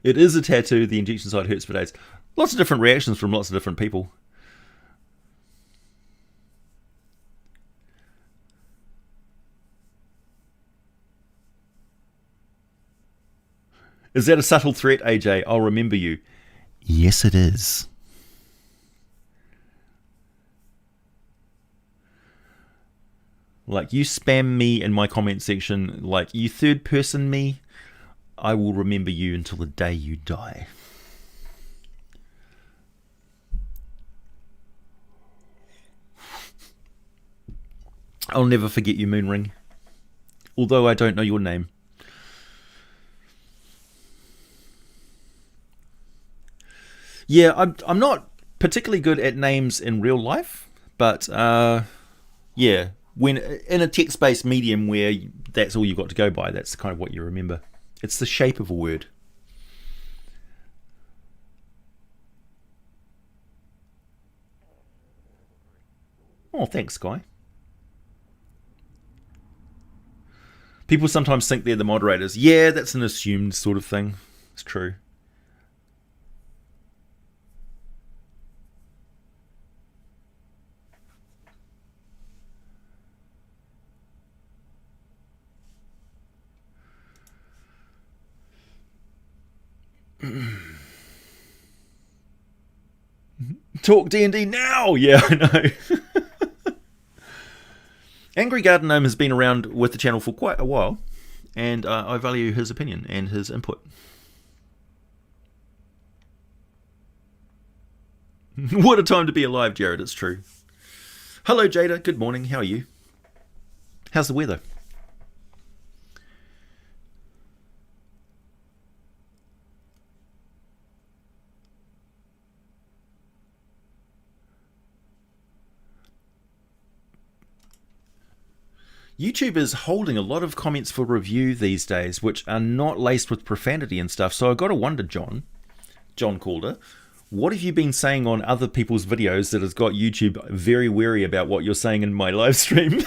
It is a tattoo. The injection site hurts for days. Lots of different reactions from lots of different people. Is that a subtle threat, AJ? I'll remember you. Yes, it is. Like, you spam me in my comment section, like, you third person me, I will remember you until the day you die. I'll never forget you, Moonring. Although I don't know your name. Yeah, I'm not particularly good at names in real life, but yeah, when in a text-based medium where that's all you got to go by, that's kind of what you remember. It's the shape of a word. Oh, thanks, Guy. People sometimes think they're the moderators. Yeah, that's an assumed sort of thing. It's true. Talk D&D now! Yeah, I know. Angry Garden Gnome has been around with the channel for quite a while, and I value his opinion and his input. What a time to be alive, Jared, it's true. Hello, Jada. Good morning. How are you? How's the weather? YouTube is holding a lot of comments for review these days, which are not laced with profanity and stuff. So I got to wonder, John Calder, what have you been saying on other people's videos that has got YouTube very wary about what you're saying in my live stream?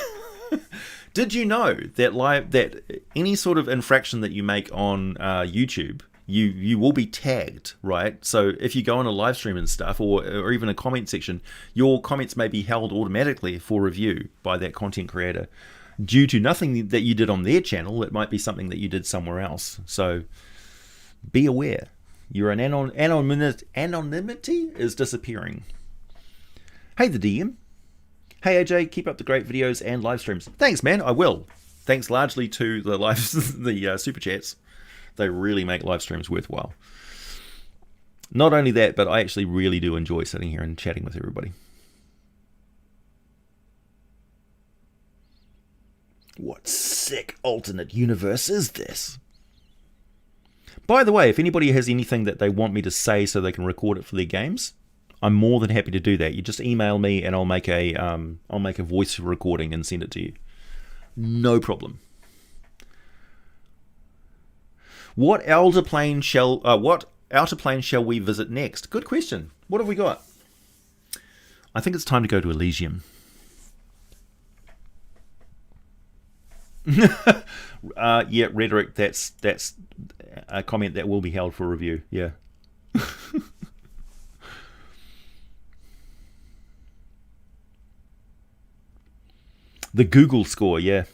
Did you know that any sort of infraction that you make on YouTube, you will be tagged, right? So if you go on a live stream and stuff, or even a comment section, your comments may be held automatically for review by that content creator. Due to nothing that you did on their channel, it might be something that you did somewhere else. So be aware. Your anonymity is disappearing. Hey, the DM. Hey, AJ, keep up the great videos and live streams. Thanks, man. I will. Thanks largely to the super chats. They really make live streams worthwhile. Not only that, but I actually really do enjoy sitting here and chatting with everybody. What sick alternate universe is this? By the way, if anybody has anything that they want me to say so they can record it for their games, I'm more than happy to do that. You just email me and I'll make a voice recording and send it to you. No problem. What outer plane shall we visit next? Good question. What have we got? I think it's time to go to Elysium. Yeah, rhetoric. That's a comment that will be held for review. Yeah. The Google score. Yeah.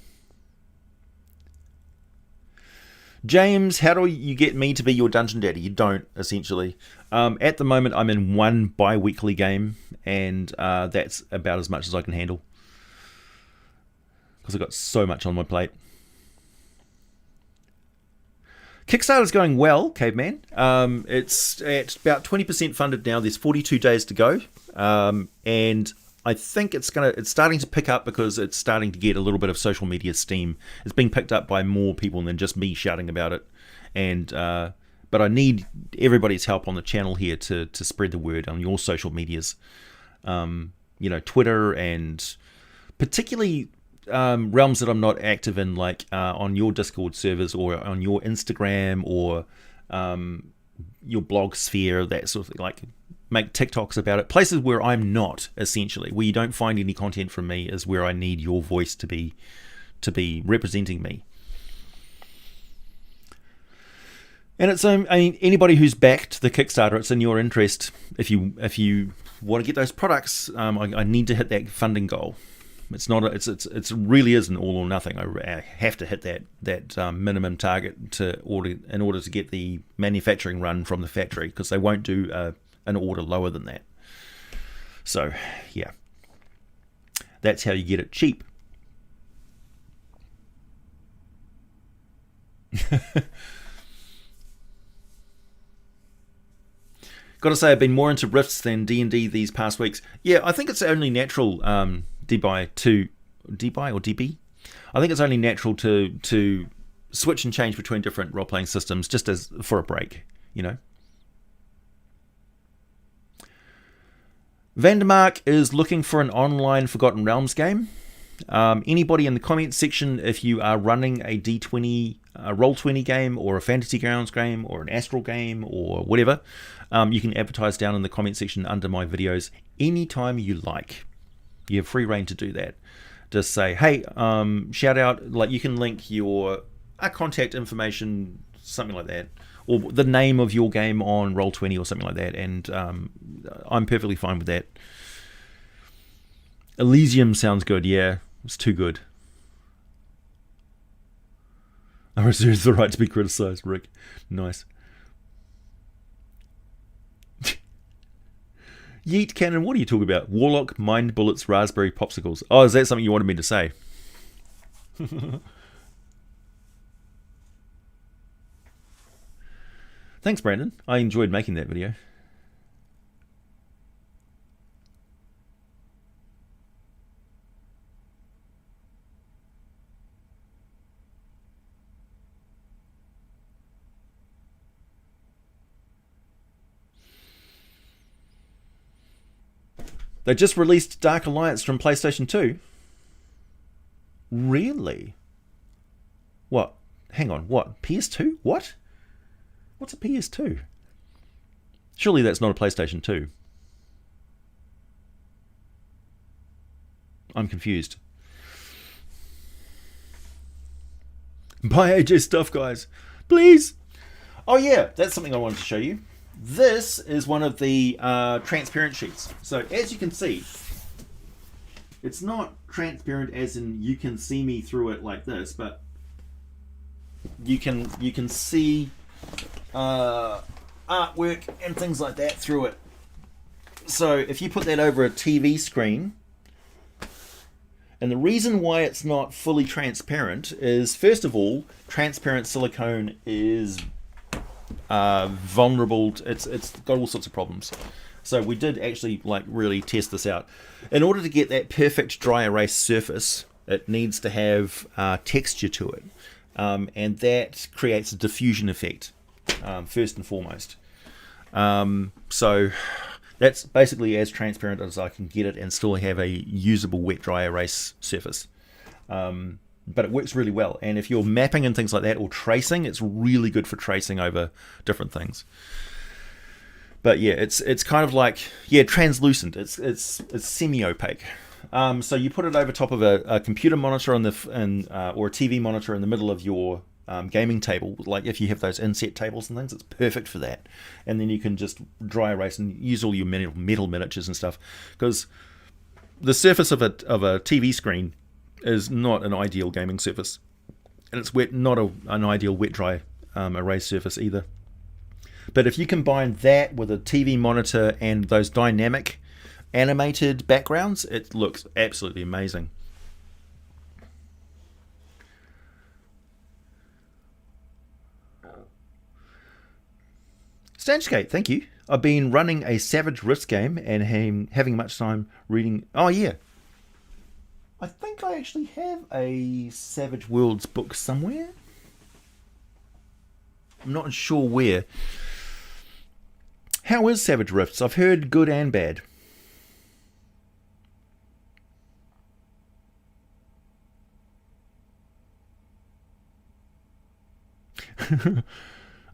James, how do you get me to be your dungeon daddy? You don't, essentially. At the moment, I'm in one bi-weekly game, and that's about as much as I can handle. Because I've got so much on my plate. Kickstarter's going well, Caveman. It's at about 20% funded now. There's 42 days to go. And I think it's starting to pick up because it's starting to get a little bit of social media steam. It's being picked up by more people than just me shouting about it. And but I need everybody's help on the channel here to spread the word on your social medias. Twitter and particularly realms that I'm not active in, like on your Discord servers or on your Instagram or your blog sphere, that sort of thing. Like, make TikToks about it. Places where I'm not, essentially, where you don't find any content from me, is where I need your voice to be representing me. And it's anybody who's backed the Kickstarter, it's in your interest. If you want to get those products, I need to hit that funding goal. It's not. It really is an all or nothing. I have to hit that minimum target in order to get the manufacturing run from the factory, because they won't do an order lower than that. So yeah, that's how you get it cheap. Got to say, I've been more into Rifts than D&D these past weeks. Yeah, I think it's only natural. DB. I think it's only natural to switch and change between different role-playing systems, just as for a break, you know. Vandermark is looking for an online Forgotten Realms game. Anybody in the comments section, if you are running a D20, a Roll20 game, or a Fantasy Grounds game, or an Astral game, or whatever, you can advertise down in the comment section under my videos anytime you like. You have free reign to do that. Just say, hey, shout out, like you can link your contact information, something like that, or the name of your game on Roll20 or something like that, and I'm perfectly fine with that. Elysium sounds good, yeah. It's too good. I reserve the right to be criticised, Rick. Nice. Yeet Cannon, what are you talking about? Warlock, Mind Bullets, Raspberry Popsicles. Oh, is that something you wanted me to say? Thanks, Brandon. I enjoyed making that video. They just released Dark Alliance from PlayStation 2. Really? What? Hang on, what? PS2? What? What's a PS2? Surely that's not a PlayStation 2. I'm confused. Buy AJ stuff, guys. Please. Oh yeah, that's something I wanted to show you. This is one of the transparent sheets. So as you can see, it's not transparent as in you can see me through it like this, but you can see artwork and things like that through it. So if you put that over a TV screen, and the reason why it's not fully transparent is, first of all, transparent silicone is vulnerable. It's got all sorts of problems. So we did actually like really test this out. In order to get that perfect dry erase surface, it needs to have texture to it, and that creates a diffusion effect, first and foremost. So that's basically as transparent as I can get it and still have a usable wet dry erase surface. But it works really well, and if you're mapping and things like that, or tracing, it's really good for tracing over different things. But yeah, it's kind of like, yeah, translucent. It's semi-opaque. So you put it over top of a computer monitor or a TV monitor in the middle of your gaming table. Like if you have those inset tables and things, it's perfect for that. And then you can just dry erase and use all your metal miniatures and stuff, because the surface of a TV screen is not an ideal gaming surface, and it's not an ideal wet dry erase surface either. But if you combine that with a TV monitor and those dynamic animated backgrounds, it looks absolutely amazing. Stanchgate, thank you. I've been running a Savage Rift game and having much time reading. Oh yeah, I think I actually have a Savage Worlds book somewhere. I'm not sure where. How is Savage Rifts? I've heard good and bad.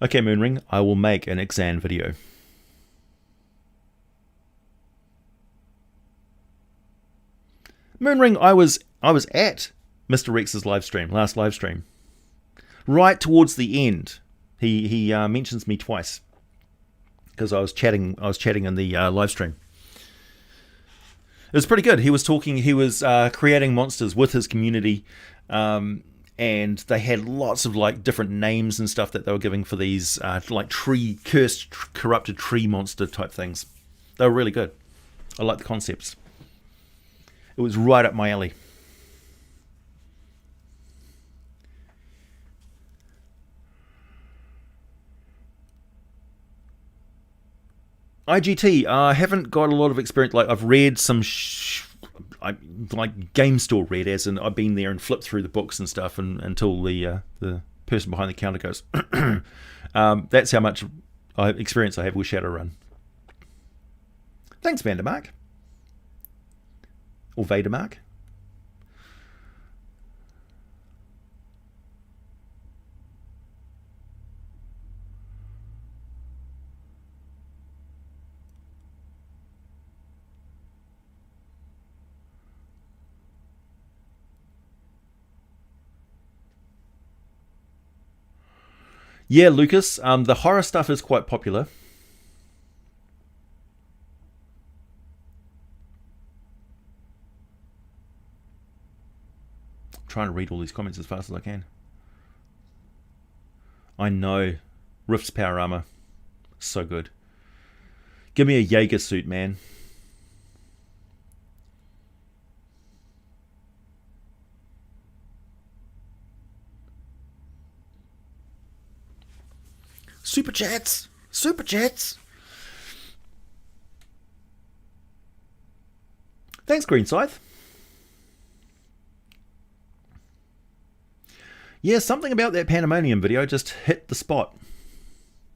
Okay, Moonring, I will make an Ixan video. Moonring, I was at Mr. Rex's last live stream. Right towards the end, he mentions me twice because I was chatting in the live stream. It was pretty good. He was creating monsters with his community, and they had lots of like different names and stuff that they were giving for these like cursed, corrupted tree monster type things. They were really good. I like the concepts. It was right up my alley. IGT, I haven't got a lot of experience. Like I've read some, like Game Store read, as in I've been there and flipped through the books and stuff, until the person behind the counter goes. That's how much experience I have with Shadowrun. Thanks, Vandermark. or Vadermark. Yeah, Lucas, the horror stuff is quite popular. I'm trying to read all these comments as fast as I can. I know. Rift's power armor. So good. Give me a Jaeger suit, man. Super chats! Super chats! Thanks, Green Scythe. Yeah, something about that Pandemonium video just hit the spot.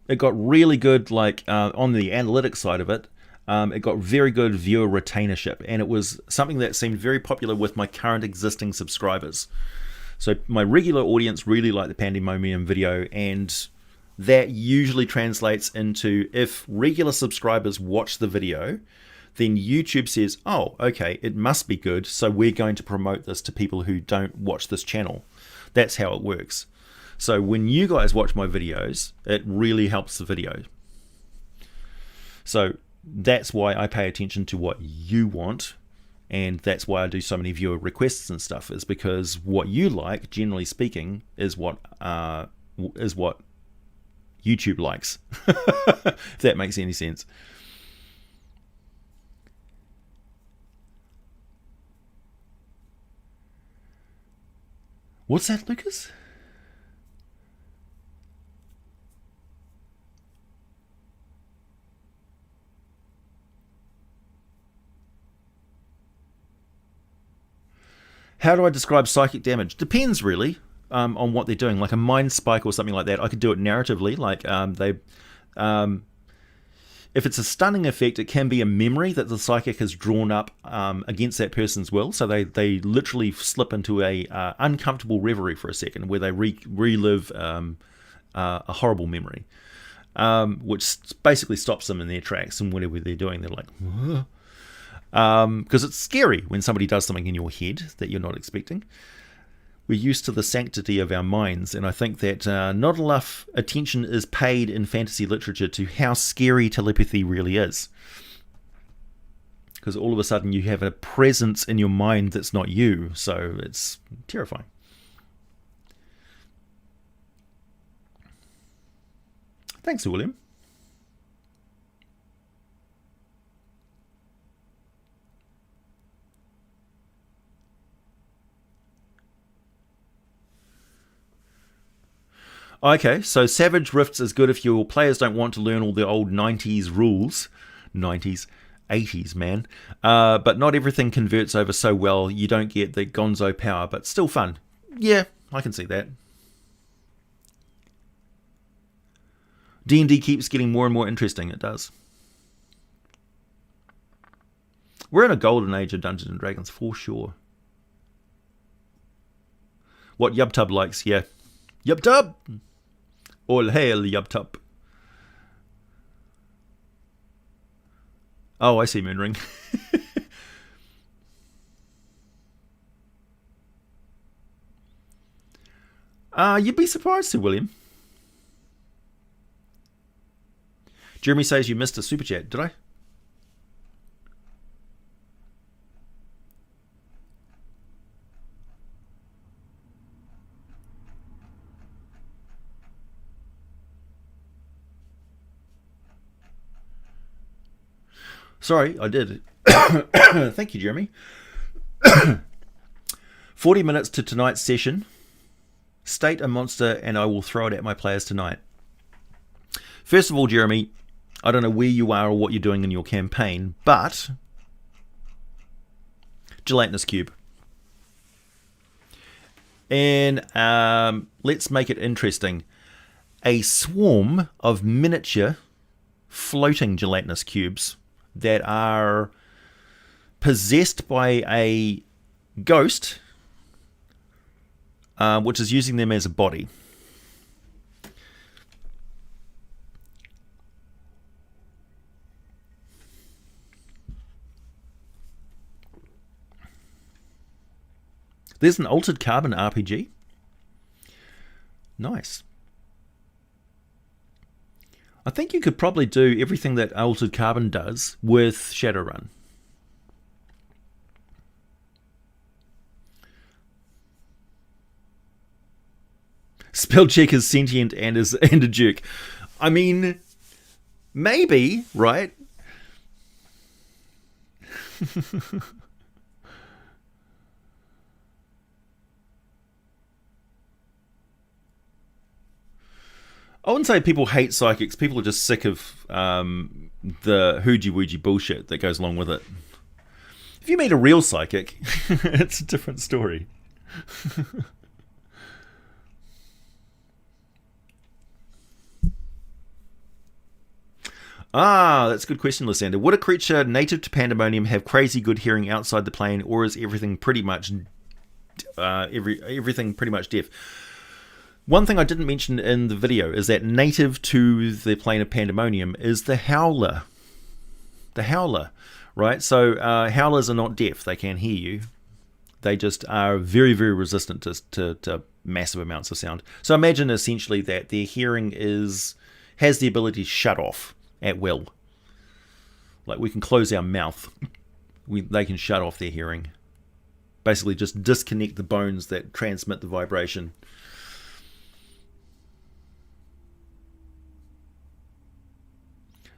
It got really good, like, on the analytics side of it. It got very good viewer retainership, and it was something that seemed very popular with my current existing subscribers. So my regular audience really liked the Pandemonium video, and that usually translates into, if regular subscribers watch the video, then YouTube says, oh, okay, it must be good, so we're going to promote this to people who don't watch this channel. That's how it works. So when you guys watch my videos, it really helps the video. So that's why I pay attention to what you want, and that's why I do so many viewer requests and stuff, is because what you like, generally speaking, is what YouTube likes. If that makes any sense. What's that, Lucas? How do I describe psychic damage? Depends, really, on what they're doing. Like a mind spike or something like that, I could do it narratively. Like if it's a stunning effect, it can be a memory that the psychic has drawn up against that person's will. So they literally slip into a uncomfortable reverie for a second, where they relive a horrible memory, which basically stops them in their tracks, and whatever they're doing, they're like, whoa. Because it's scary when somebody does something in your head that you're not expecting. We're used to the sanctity of our minds, and I think that not enough attention is paid in fantasy literature to how scary telepathy really is. Because all of a sudden you have a presence in your mind that's not you, so it's terrifying. Thanks, William. Okay, so Savage Rifts is good if your players don't want to learn all the old 90s rules. 90s, 80s, man. But not everything converts over so well, you don't get the gonzo power, but still fun. Yeah, I can see that. D&D keeps getting more and more interesting, it does. We're in a golden age of Dungeons & Dragons, for sure. What YubTub likes, yeah. YubTub! All hail YubTub. Oh, I see, Moonring. You'd be surprised to, William. Jeremy says you missed a super chat. Did I? Sorry, I did. Thank you, Jeremy. 40 minutes to tonight's session. State a monster and I will throw it at my players tonight. First of all, Jeremy, I don't know where you are or what you're doing in your campaign, but gelatinous cube. And let's make it interesting. A swarm of miniature floating gelatinous cubes that are possessed by a ghost, which is using them as a body. There's an Altered Carbon RPG. Nice. I think you could probably do everything that Altered Carbon does with Shadowrun. Spellcheck is sentient and a jerk. I mean, maybe, right? I wouldn't say people hate psychics. People are just sick of the hoogie-woogie bullshit that goes along with it. If you meet a real psychic, it's a different story. That's a good question, Lysander. Would a creature native to Pandemonium have crazy good hearing outside the plane, or is everything pretty much everything pretty much deaf? One thing I didn't mention in the video is that native to the plane of Pandemonium is the Howler. The Howler, right? So Howlers are not deaf. They can hear you. They just are very, very resistant to massive amounts of sound. So imagine essentially that their hearing has the ability to shut off at will. Like we can close our mouth. They can shut off their hearing. Basically just disconnect the bones that transmit the vibration.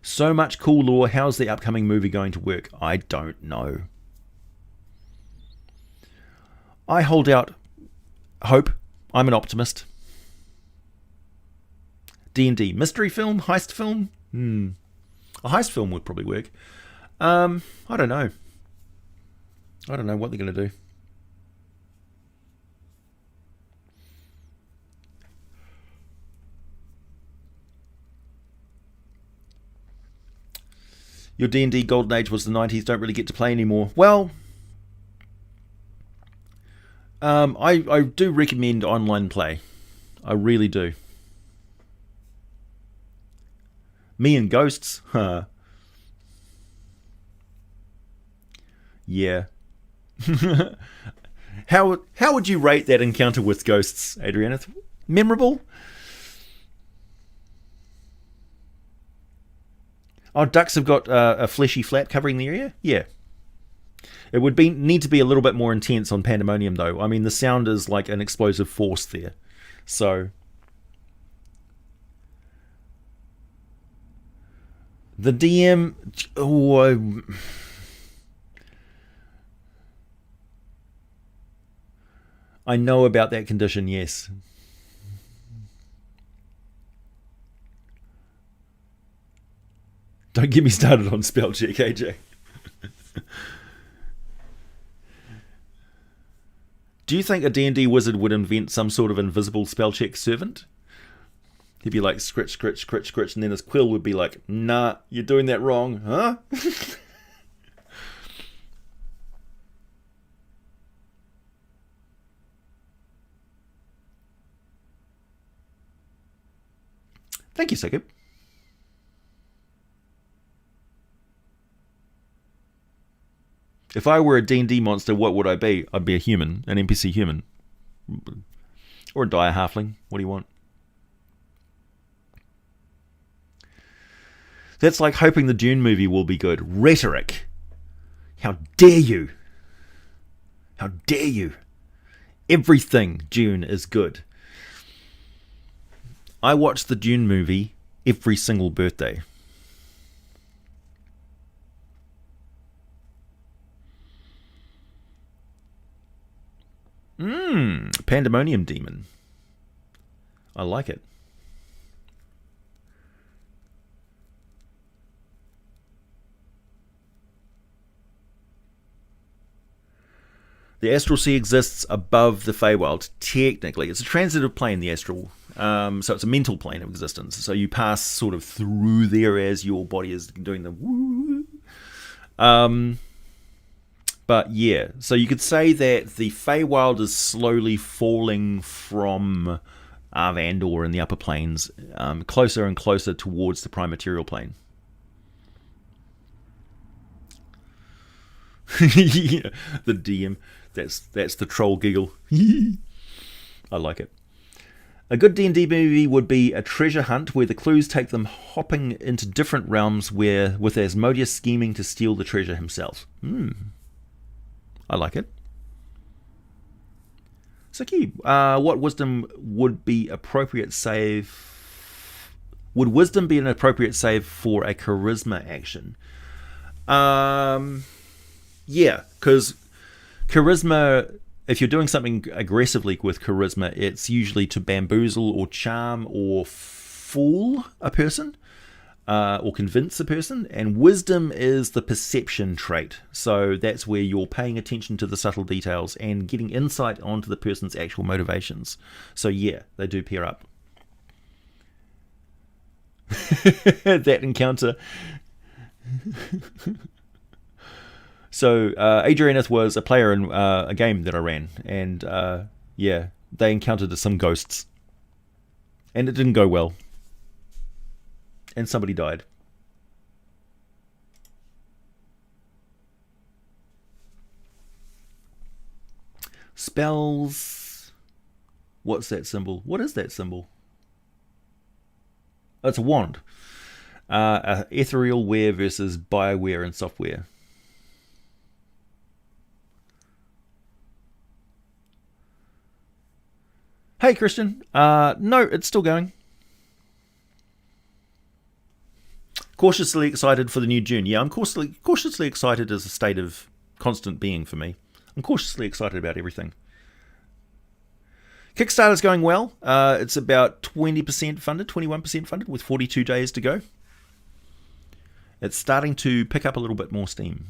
So much cool lore. How's the upcoming movie going to work? I don't know. I hold out hope. I'm an optimist. D&D. Mystery film? Heist film? A heist film would probably work. I don't know. I don't know what they're going to do. Your D&D golden age was the 90s. Don't really get to play anymore. Well, I do recommend online play. I really do. Me and ghosts? Huh. Yeah. How would you rate that encounter with ghosts, Adriana? Memorable? Oh, ducks have got a fleshy flap covering the area? Yeah. It would need to be a little bit more intense on Pandemonium, though. I mean, the sound is like an explosive force there. So... the DM... Oh, I know about that condition, yes. Don't get me started on spell check, AJ. Do you think a D&D wizard would invent some sort of invisible spell check servant? He'd be like, scritch, scritch, scritch, scritch, and then his quill would be like, nah, you're doing that wrong, huh? Thank you, Sakib. If I were a D&D monster, what would I be? I'd be a human, an NPC human. Or a dire halfling. What do you want? That's like hoping the Dune movie will be good. Rhetoric. How dare you? How dare you? Everything Dune is good. I watch the Dune movie every single birthday. Pandemonium Demon. I like it. The astral sea exists above the Feywild. Technically, it's a transitive plane, the astral. So it's a mental plane of existence. So you pass sort of through there as your body is doing the woo. But yeah, so you could say that the Feywild is slowly falling from Arvandor in the upper planes, closer and closer towards the prime material plane. Yeah, the DM, that's the troll giggle. I like it. A good D&D movie would be a treasure hunt where the clues take them hopping into different realms with Asmodeus scheming to steal the treasure himself. I like it. So, what wisdom would be appropriate save? Would wisdom be an appropriate save for a charisma action? Yeah, because charisma, if you're doing something aggressively with charisma, it's usually to bamboozle or charm or fool a person or convince a person. And wisdom is the perception trait. So that's where you're paying attention to the subtle details and getting insight onto the person's actual motivations. So yeah, they do pair up. That encounter. So Adrianus was a player in a game that I ran, and yeah, they encountered some ghosts, and it didn't go well, and somebody died. Spells. What's that symbol? What is that symbol? Oh, it's a wand. Ethereal wear versus bioware and software. Hey, Christian. No, it's still going. Cautiously excited for the new June. Yeah, I'm cautiously excited as a state of constant being for me. I'm cautiously excited about everything. Kickstarter's going well. It's about 20% funded, 21% funded, with 42 days to go. It's starting to pick up a little bit more steam.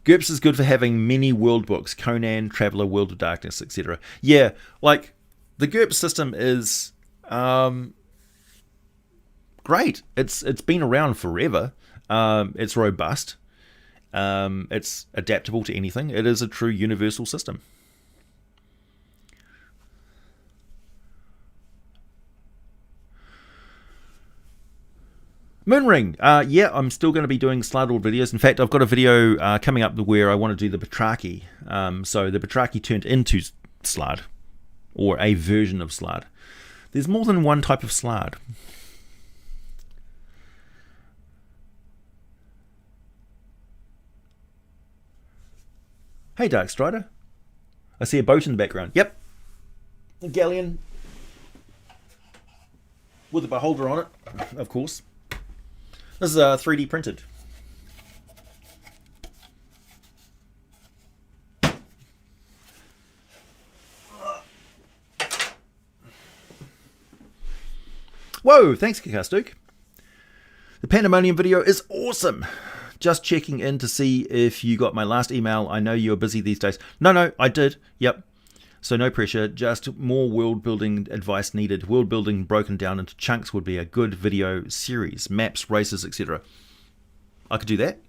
GURPS is good for having many world books, Conan, Traveller, World of Darkness, etc. Yeah, like, the GURPS system is great. It's been around forever. It's robust. It's adaptable to anything. It is a true universal system. Moonring, yeah, I'm still going to be doing Slardor videos. In fact, I've got a video coming up where I want to do the Batraki. So the Batraki turned into Slard, or a version of Slard. There's more than one type of Slard. Hey, Darkstrider. I see a boat in the background. Yep. A galleon. With a beholder on it, of course. This is 3D printed. Whoa, thanks, Kikastuke. The Pandemonium video is awesome. Just checking in to see if you got my last email. I know you're busy these days. No, I did. Yep. So no pressure, just more world building advice needed. World building broken down into chunks would be a good video series. Maps, races, etc. I could do that.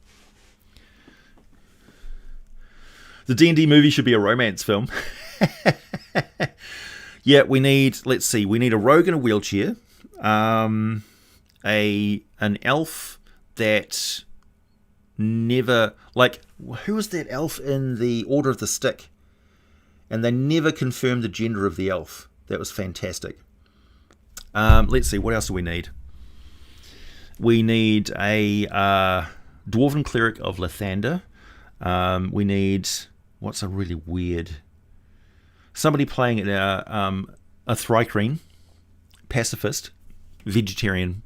The D&D movie should be a romance film. Yeah, we need, let's see, we need a rogue in a wheelchair. An elf that never, like, who was that elf in the Order of the Stick? And they never confirmed the gender of the elf. That was fantastic. Let's see, what else do we need? We need a Dwarven Cleric of Lathander. We need, what's a really weird... Somebody playing a Thrycreen, pacifist, vegetarian.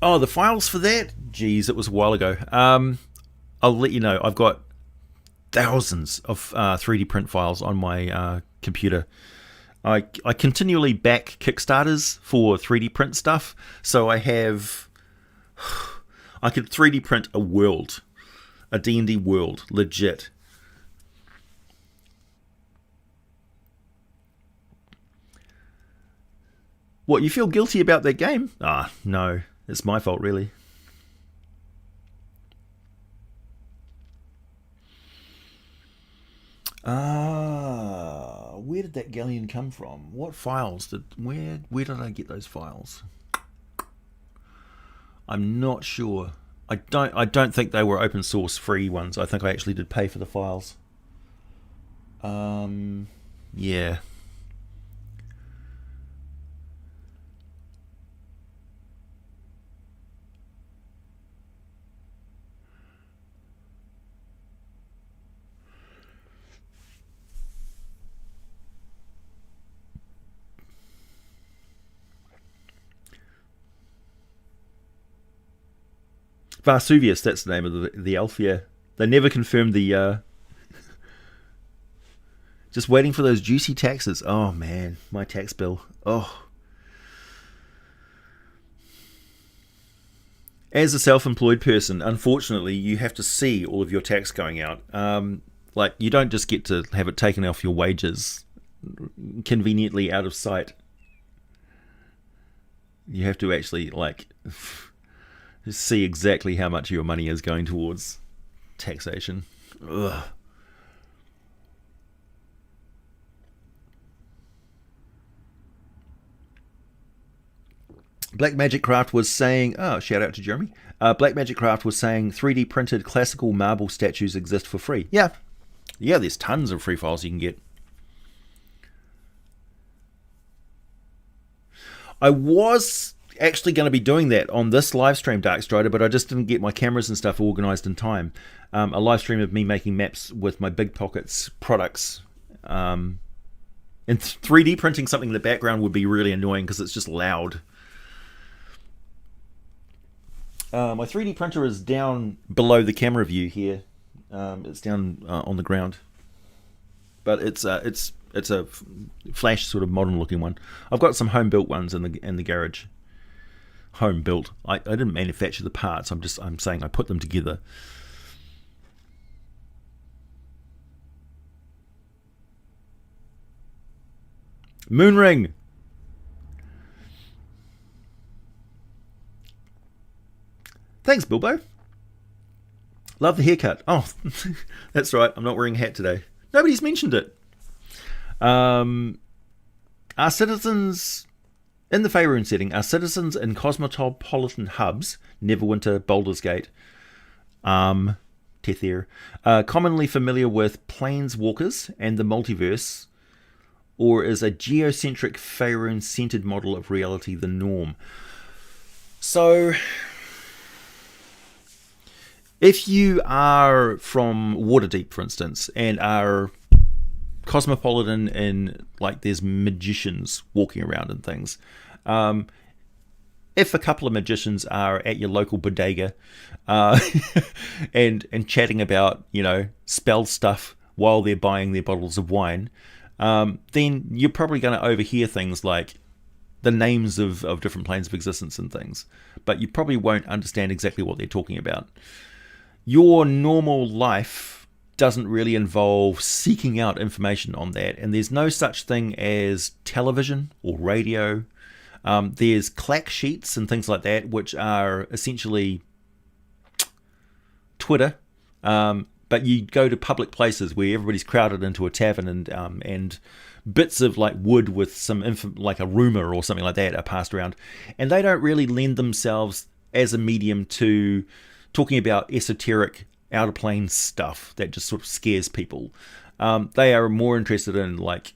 Oh, the files for that? Geez, it was a while ago. I'll let you know. I've got thousands of 3D print files on my computer. I continually back Kickstarters for 3D print stuff. So I have... I could 3D print a world. A D&D world. Legit. What, you feel guilty about that game? Ah, no. It's my fault, really. Where did that galleon come from? What files did... Where did I get those files? I'm not sure. I don't think they were open source free ones. I think I actually did pay for the files. Yeah. Varsuvius, that's the name of the elf, yeah. They never confirmed the... Just waiting for those juicy taxes. Oh, man. My tax bill. Oh. As a self-employed person, unfortunately, you have to see all of your tax going out. Like, you don't just get to have it taken off your wages conveniently out of sight. You have to actually, like... see exactly how much of your money is going towards taxation. Ugh. Black Magic Craft was saying, oh, shout out to Jeremy. Black Magic Craft was saying 3D printed classical marble statues exist for free. Yeah, there's tons of free files you can get. I was actually going to be doing that on this live stream, Darkstrider, but I just didn't get my cameras and stuff organized in time. A live stream of me making maps with my Big Pockets products. And 3D printing something in the background would be really annoying because it's just loud. My 3D printer is down below the camera view here. It's down on the ground, but it's a flash sort of modern looking one. I've got some home built ones in the garage. Home built. I didn't manufacture the parts. I'm saying I put them together. Moonring. Thanks, Bilbo. Love the haircut. Oh, that's right. I'm not wearing a hat today. Nobody's mentioned it. Our citizens in the Faerun setting, our citizens in cosmopolitan hubs, Neverwinter, Baldur's Gate, Tether, commonly familiar with planeswalkers and the multiverse, or is a geocentric Faerun-centered model of reality the norm? So, if you are from Waterdeep, for instance, and are cosmopolitan and like there's magicians walking around and things, if a couple of magicians are at your local bodega and chatting about, spell stuff while they're buying their bottles of wine, then you're probably going to overhear things like the names of different planes of existence and things, but you probably won't understand exactly what they're talking about. Your normal life doesn't really involve seeking out information on that, and there's no such thing as television or radio. There's clack sheets and things like that, which are essentially Twitter, but you go to public places where everybody's crowded into a tavern, and bits of like wood with some like a rumor or something like that are passed around, and they don't really lend themselves as a medium to talking about esoteric outer plane stuff that just sort of scares people. They are more interested in, like,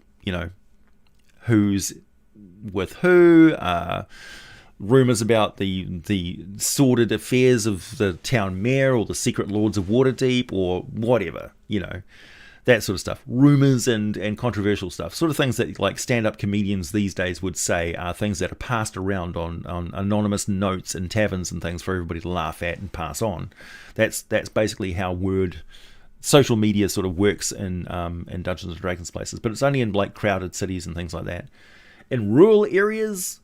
who's with who, rumors about the sordid affairs of the town mayor or the secret lords of Waterdeep or whatever, that sort of stuff. Rumors and controversial stuff, sort of things that like stand-up comedians these days would say are things that are passed around on anonymous notes in taverns and things for everybody to laugh at and pass on. That's basically how social media sort of works in Dungeons and Dragons places, but it's only in like crowded cities and things like that. In rural areas,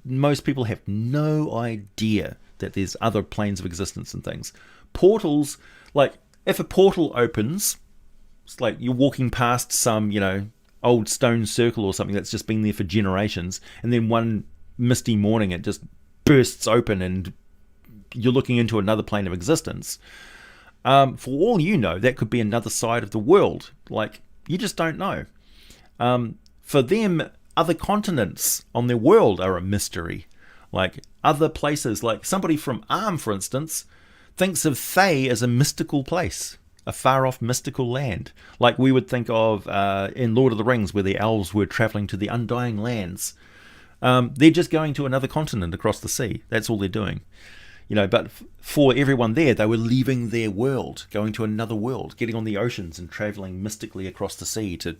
most people have no idea that there's other planes of existence and things. Portals, like if a portal opens, it's like you're walking past some, old stone circle or something that's just been there for generations, and then one misty morning it just bursts open and you're looking into another plane of existence. For all you know, that could be another side of the world. Like, you just don't know. For them, other continents on their world are a mystery. Like, other places, like somebody from Arm, for instance, thinks of Thay as a mystical place, a far-off mystical land. Like we would think of in Lord of the Rings, where the elves were travelling to the Undying Lands. They're just going to another continent across the sea. That's all they're doing. But for everyone there, they were leaving their world, going to another world, getting on the oceans and travelling mystically across the sea to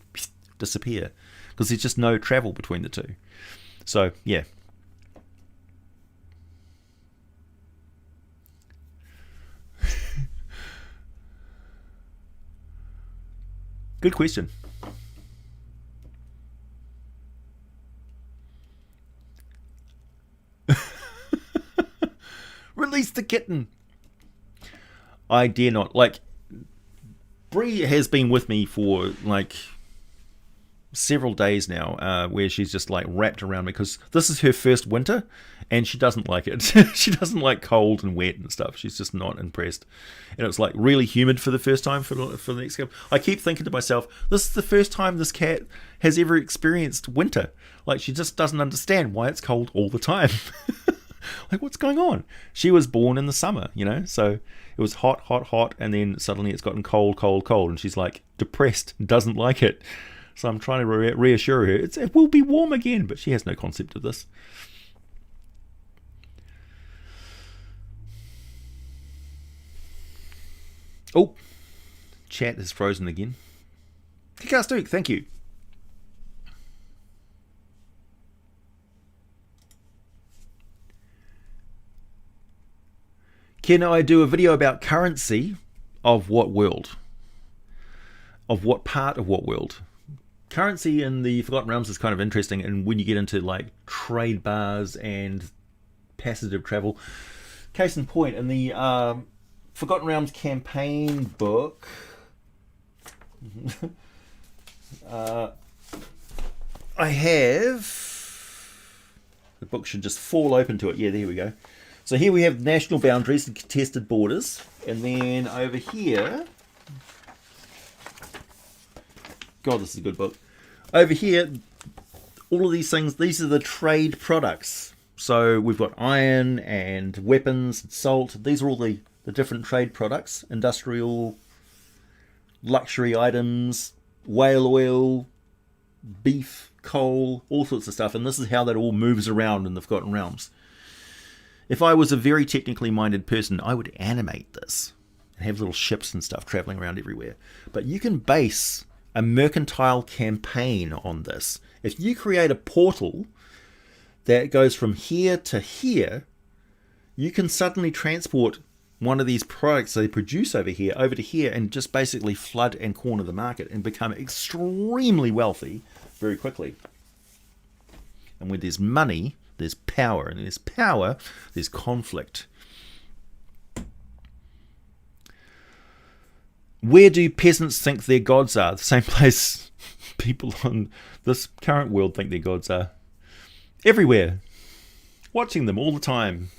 disappear. Because there's just no travel between the two. So, yeah. Good question. Release the kitten. I dare not. Like, Bree has been with me for like several days now, where she's just like wrapped around me because this is her first winter and she doesn't like it. She doesn't like cold and wet and stuff. She's just not impressed. And it's like really humid for the first time for the next couple. I keep thinking to myself, this is the first time this cat has ever experienced winter. Like, she just doesn't understand why it's cold all the time. Like, what's going on? She was born in the summer, so it was hot, hot, hot, and then suddenly it's gotten cold, cold, cold, and she's like depressed, doesn't like it. So I'm trying to reassure her it will be warm again, but she has no concept of this. Oh, chat is frozen again. Kick-ass Duke, thank you. Can I do a video about currency of what world? Of what part of what world? Currency in the Forgotten Realms is kind of interesting, and when you get into like trade bars and passative travel. Case in point, in the Forgotten Realms campaign book, I have... The book should just fall open to it. Yeah, there we go. So here we have national boundaries and contested borders. And then over here... God, this is a good book. Over here, all of these things, these are the trade products. So we've got iron and weapons, and salt. These are all the different trade products. Industrial, luxury items, whale oil, beef, coal, all sorts of stuff. And this is how that all moves around in the Forgotten Realms. If I was a very technically minded person, I would animate this and have little ships and stuff traveling around everywhere. But you can base a mercantile campaign on this. If you create a portal that goes from here to here, you can suddenly transport one of these products they produce over to here, and just basically flood and corner the market and become extremely wealthy very quickly. And where there's money, there's power, and there's power, there's conflict. Where do peasants think their gods are? The same place people on this current world think their gods are. Everywhere. Watching them all the time.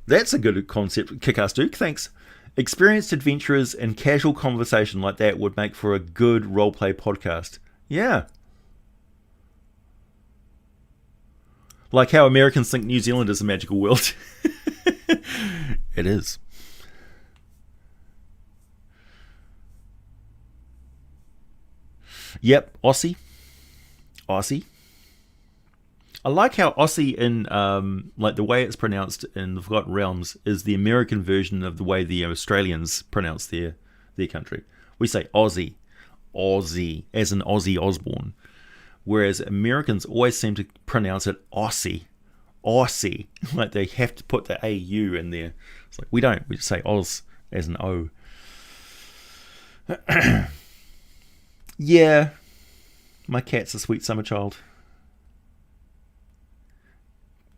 That's a good concept, Kick-Ass Duke, thanks. Experienced adventurers and casual conversation like that would make for a good roleplay podcast. Yeah. Like how Americans think New Zealand is a magical world. It is. Yep, Aussie. I like how Aussie in like the way it's pronounced in the Forgotten Realms is the American version of the way the Australians pronounce their country. We say Aussie, as in Ozzy Osbourne, whereas Americans always seem to pronounce it Aussie, like they have to put the AU in there. It's like we don't. We just say Oz as an O. Yeah, my cat's a sweet summer child.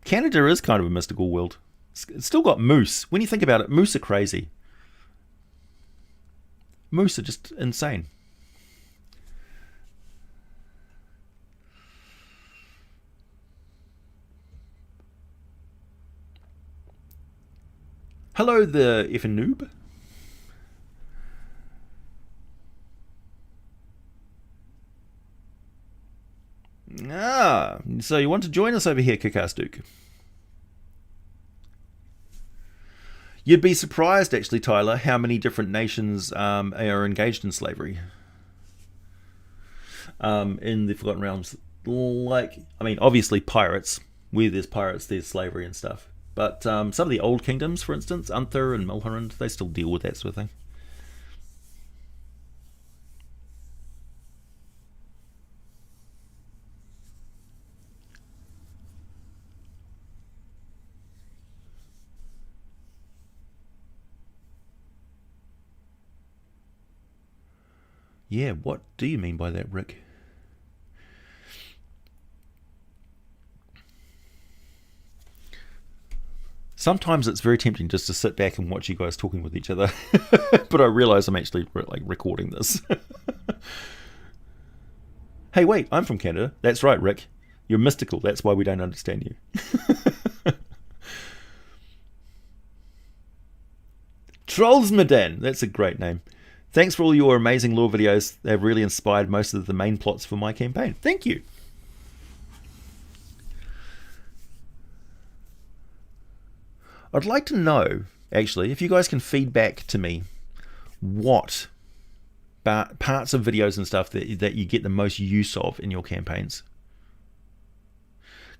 Canada is kind of a mystical world. It's still got moose. When you think about it, moose are crazy. Moose are just insane. Hello, the effing noob. Ah, so you want to join us over here, Kick-Ass Duke? You'd be surprised, actually, Tyler, how many different nations are engaged in slavery in the Forgotten Realms. Like, I mean, obviously pirates. Where there's pirates, there's slavery and stuff. But some of the old kingdoms, for instance, Unther and Milhorund, they still deal with that sort of thing. Yeah, what do you mean by that, Rick? Sometimes it's very tempting just to sit back and watch you guys talking with each other, but I realise I'm actually like recording this. Hey, wait, I'm from Canada. That's right, Rick. You're mystical. That's why we don't understand you. Trollsmadan. That's a great name. Thanks for all your amazing lore videos. They've really inspired most of the main plots for my campaign. Thank you. I'd like to know, actually, if you guys can feed back to me what parts of videos and stuff that you get the most use of in your campaigns.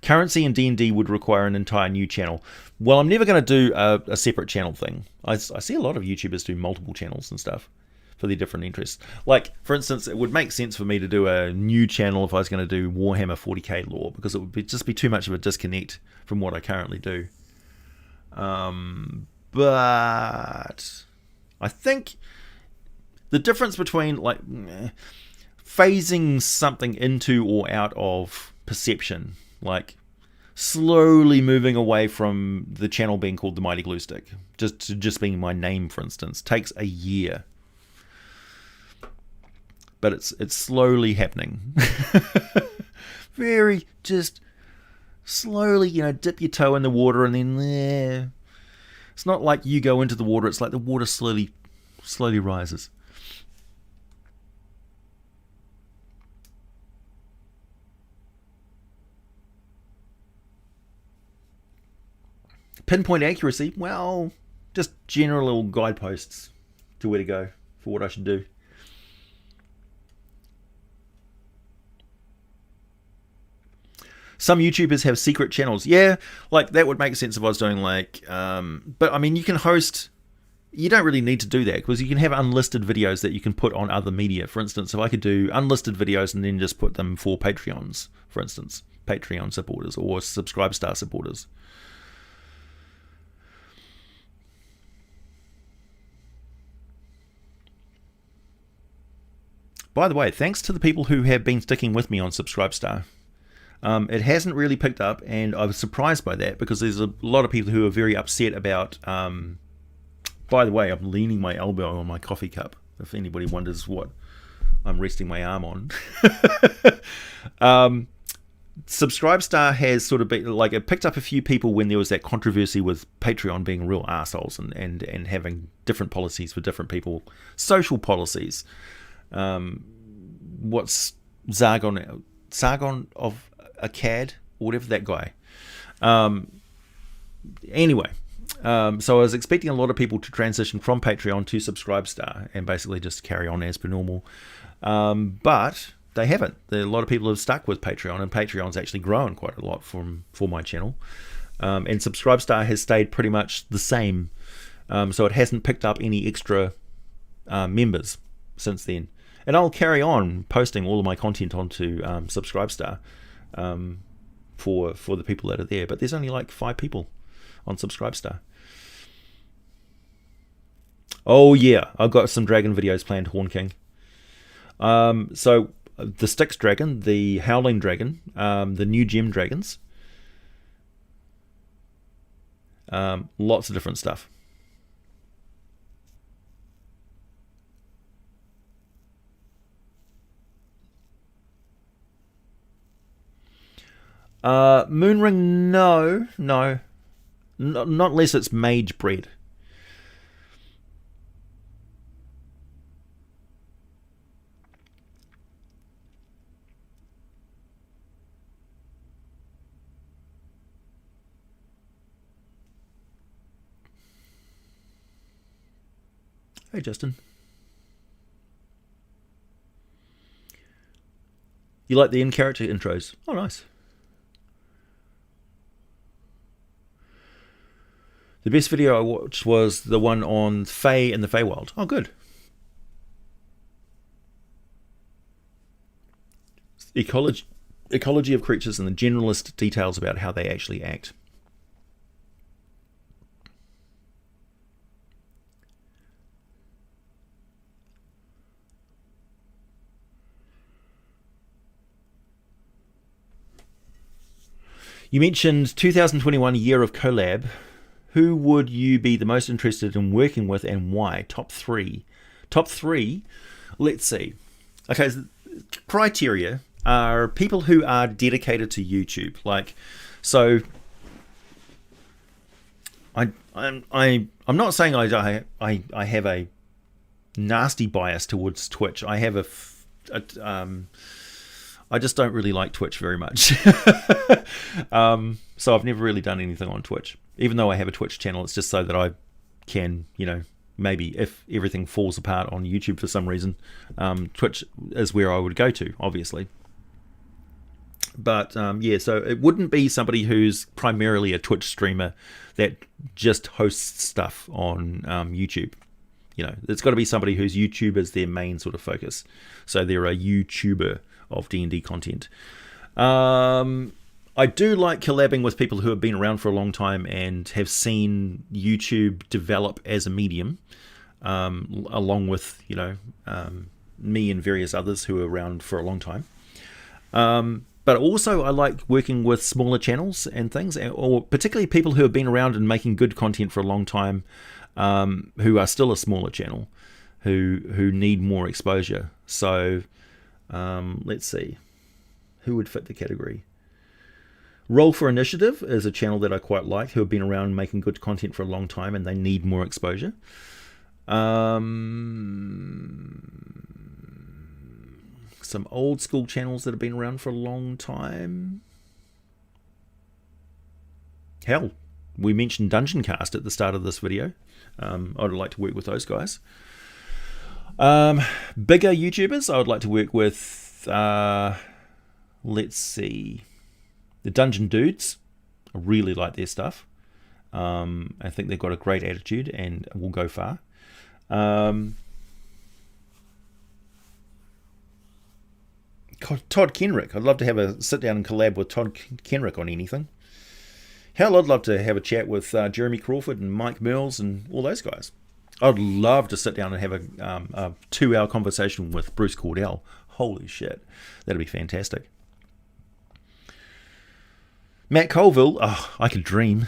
Currency in D&D would require an entire new channel. Well, I'm never going to do a separate channel thing. I see a lot of YouTubers do multiple channels and stuff for their different interests. Like, for instance, it would make sense for me to do a new channel if I was going to do Warhammer 40k lore, because it would just be too much of a disconnect from what I currently do. But I think the difference between like phasing something into or out of perception, like slowly moving away from the channel being called the Mighty Glue Stick, just being my name, for instance, takes a year. But it's slowly happening. Very just slowly, dip your toe in the water and then it's not like you go into the water, it's like the water slowly rises. Pinpoint accuracy, well, just general little guideposts to where to go for what I should do. Some YouTubers have secret channels. Yeah, like that would make sense if I was doing like, but I mean, you can host, you don't really need to do that because you can have unlisted videos that you can put on other media. For instance, if I could do unlisted videos and then just put them for Patreons, for instance, Patreon supporters or Subscribe Star supporters. By the way, thanks to the people who have been sticking with me on Subscribe Star. It hasn't really picked up, and I was surprised by that because there's a lot of people who are very upset about. By the way, I'm leaning my elbow on my coffee cup. If anybody wonders what I'm resting my arm on. Subscribe Star has sort of been like it picked up a few people when there was that controversy with Patreon being real assholes and having different policies for different people, social policies. What's Sargon of Akkad, or whatever that guy. Anyway, so I was expecting a lot of people to transition from Patreon to Subscribe Star and basically just carry on as per normal. But they haven't. A lot of people have stuck with Patreon, and Patreon's actually grown quite a lot for my channel. And Subscribe Star has stayed pretty much the same. So it hasn't picked up any extra members since then. And I'll carry on posting all of my content onto Subscribe Star for the people that are there. But there's only like 5 people on Subscribe Star. Oh yeah, I've got some dragon videos planned, Horn King. So the Styx dragon, the Howling dragon, the new gem dragons. Lots of different stuff. Moonring, no. Not unless it's mage bread. Hey, Justin. You like the in-character intros? Oh, nice. The best video I watched was the one on Fae and the Feywild. Oh, good. Ecology of creatures and the generalist details about how they actually act. You mentioned 2021 year of collab. Who would you be the most interested in working with and why? Top three. Top three? Let's see. Okay, so criteria are people who are dedicated to YouTube. Like, so I'm not saying I have a nasty bias towards Twitch. I have I just don't really like Twitch very much. So I've never really done anything on Twitch. Even though I have a Twitch channel, it's just so that I can, maybe if everything falls apart on YouTube for some reason, Twitch is where I would go to, obviously. But yeah, so it wouldn't be somebody who's primarily a Twitch streamer that just hosts stuff on YouTube. It's got to be somebody whose YouTube is their main sort of focus. So they're a YouTuber of D&D content. I do like collabing with people who have been around for a long time and have seen YouTube develop as a medium, along with me and various others who are around for a long time. But also I like working with smaller channels and things, or particularly people who have been around and making good content for a long time, who are still a smaller channel, who need more exposure. So let's see, who would fit the category. Roll for Initiative is a channel that I quite like, who have been around making good content for a long time and they need more exposure. Some old school channels that have been around for a long time. Hell, we mentioned Dungeon Cast at the start of this video. I'd like to work with those guys. Bigger YouTubers I would like to work with, let's see, the Dungeon Dudes. I really like their stuff. I think they've got a great attitude and will go far. Todd Kenrick. I'd love to have a sit down and collab with Todd Kenrick on anything. Hell, I'd love to have a chat with Jeremy Crawford and Mike Mills and all those guys. I'd love to sit down and have a 2-hour conversation with Bruce Cordell. Holy shit. That'd be fantastic. Matt Colville. Oh, I could dream.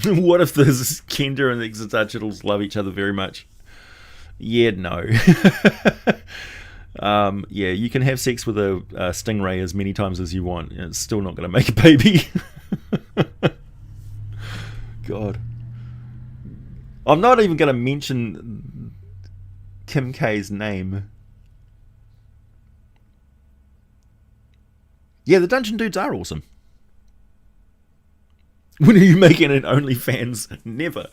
What if the Kender and the Exotarchitals love each other very much? Yeah, no. Yeah, you can have sex with a stingray as many times as you want. It's still not going to make a baby. God. I'm not even going to mention Kim K's name. Yeah, the Dungeon Dudes are awesome. When are you making an OnlyFans? Never.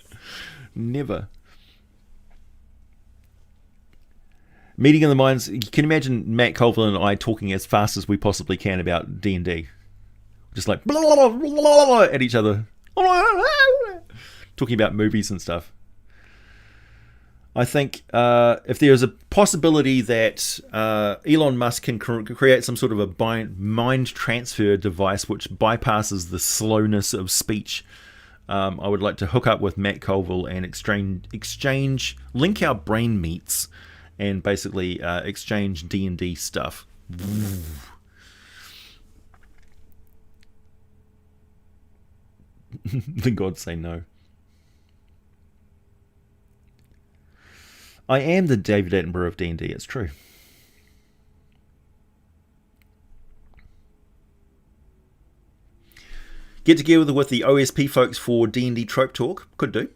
Never. Meeting in the Minds. Can you imagine Matt Colville and I talking as fast as we possibly can about D&D? Just like blah, blah, blah, blah, blah, at each other. Talking about movies and stuff. I think if there's a possibility that Elon Musk can create some sort of a mind transfer device which bypasses the slowness of speech I would like to hook up with Matt Colville and link our brain meets, and basically exchange D&D stuff. The gods say no. I am the David Attenborough of D&D, it's true. Get together with the OSP folks for D&D Trope Talk. Could do.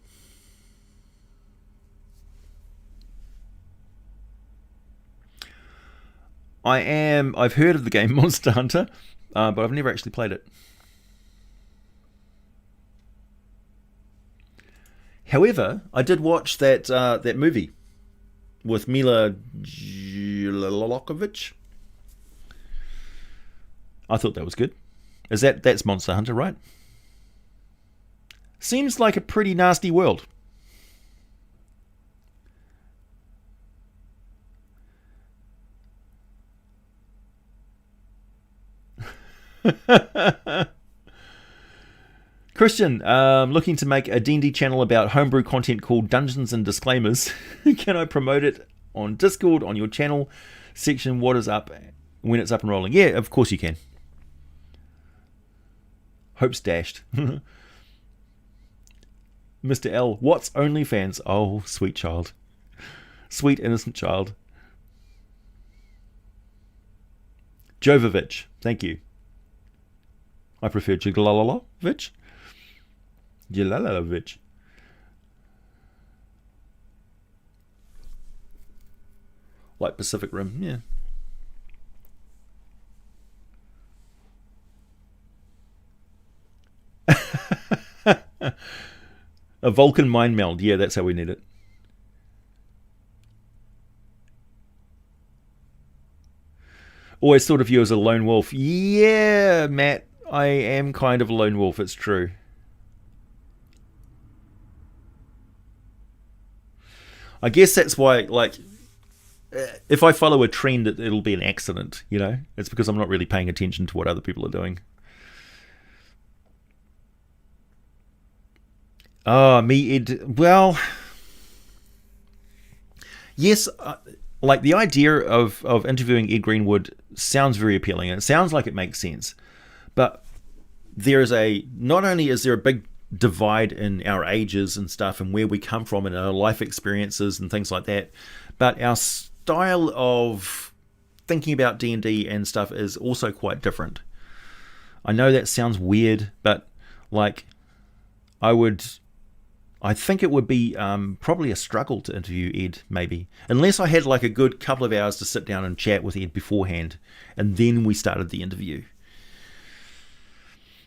I've heard of the game Monster Hunter, but I've never actually played it. However, I did watch that movie with Mila Jovovich. I thought that was good. That's Monster Hunter, right? Seems like a pretty nasty world. Christian, looking to make a D&D channel about homebrew content called Dungeons and Disclaimers. Can I promote it on Discord, on your channel section? What is up when it's up and rolling? Yeah, of course you can. Hope's dashed. Mr. L, what's OnlyFans? Oh, sweet child. Sweet innocent child. Jovovich, thank you. I prefer Jiglalovich. Jalalovich. Like Pacific Rim, yeah. A Vulcan mind meld. Yeah, that's how we need it. Always thought of you as a lone wolf. Yeah, Matt, I am kind of a lone wolf. It's true. I guess that's why, like, if I follow a trend, it'll be an accident, you know? It's because I'm not really paying attention to what other people are doing. Oh, me, Ed. Well, yes, like the idea of interviewing Ed Greenwood sounds very appealing, and it sounds like it makes sense. But not only is there a big divide in our ages and stuff and where we come from and our life experiences and things like that, but our style of thinking about D&D and stuff is also quite different. I know that sounds weird, but like I think it would be probably a struggle to interview Ed, maybe. Unless I had like a good couple of hours to sit down and chat with Ed beforehand, and then we started the interview.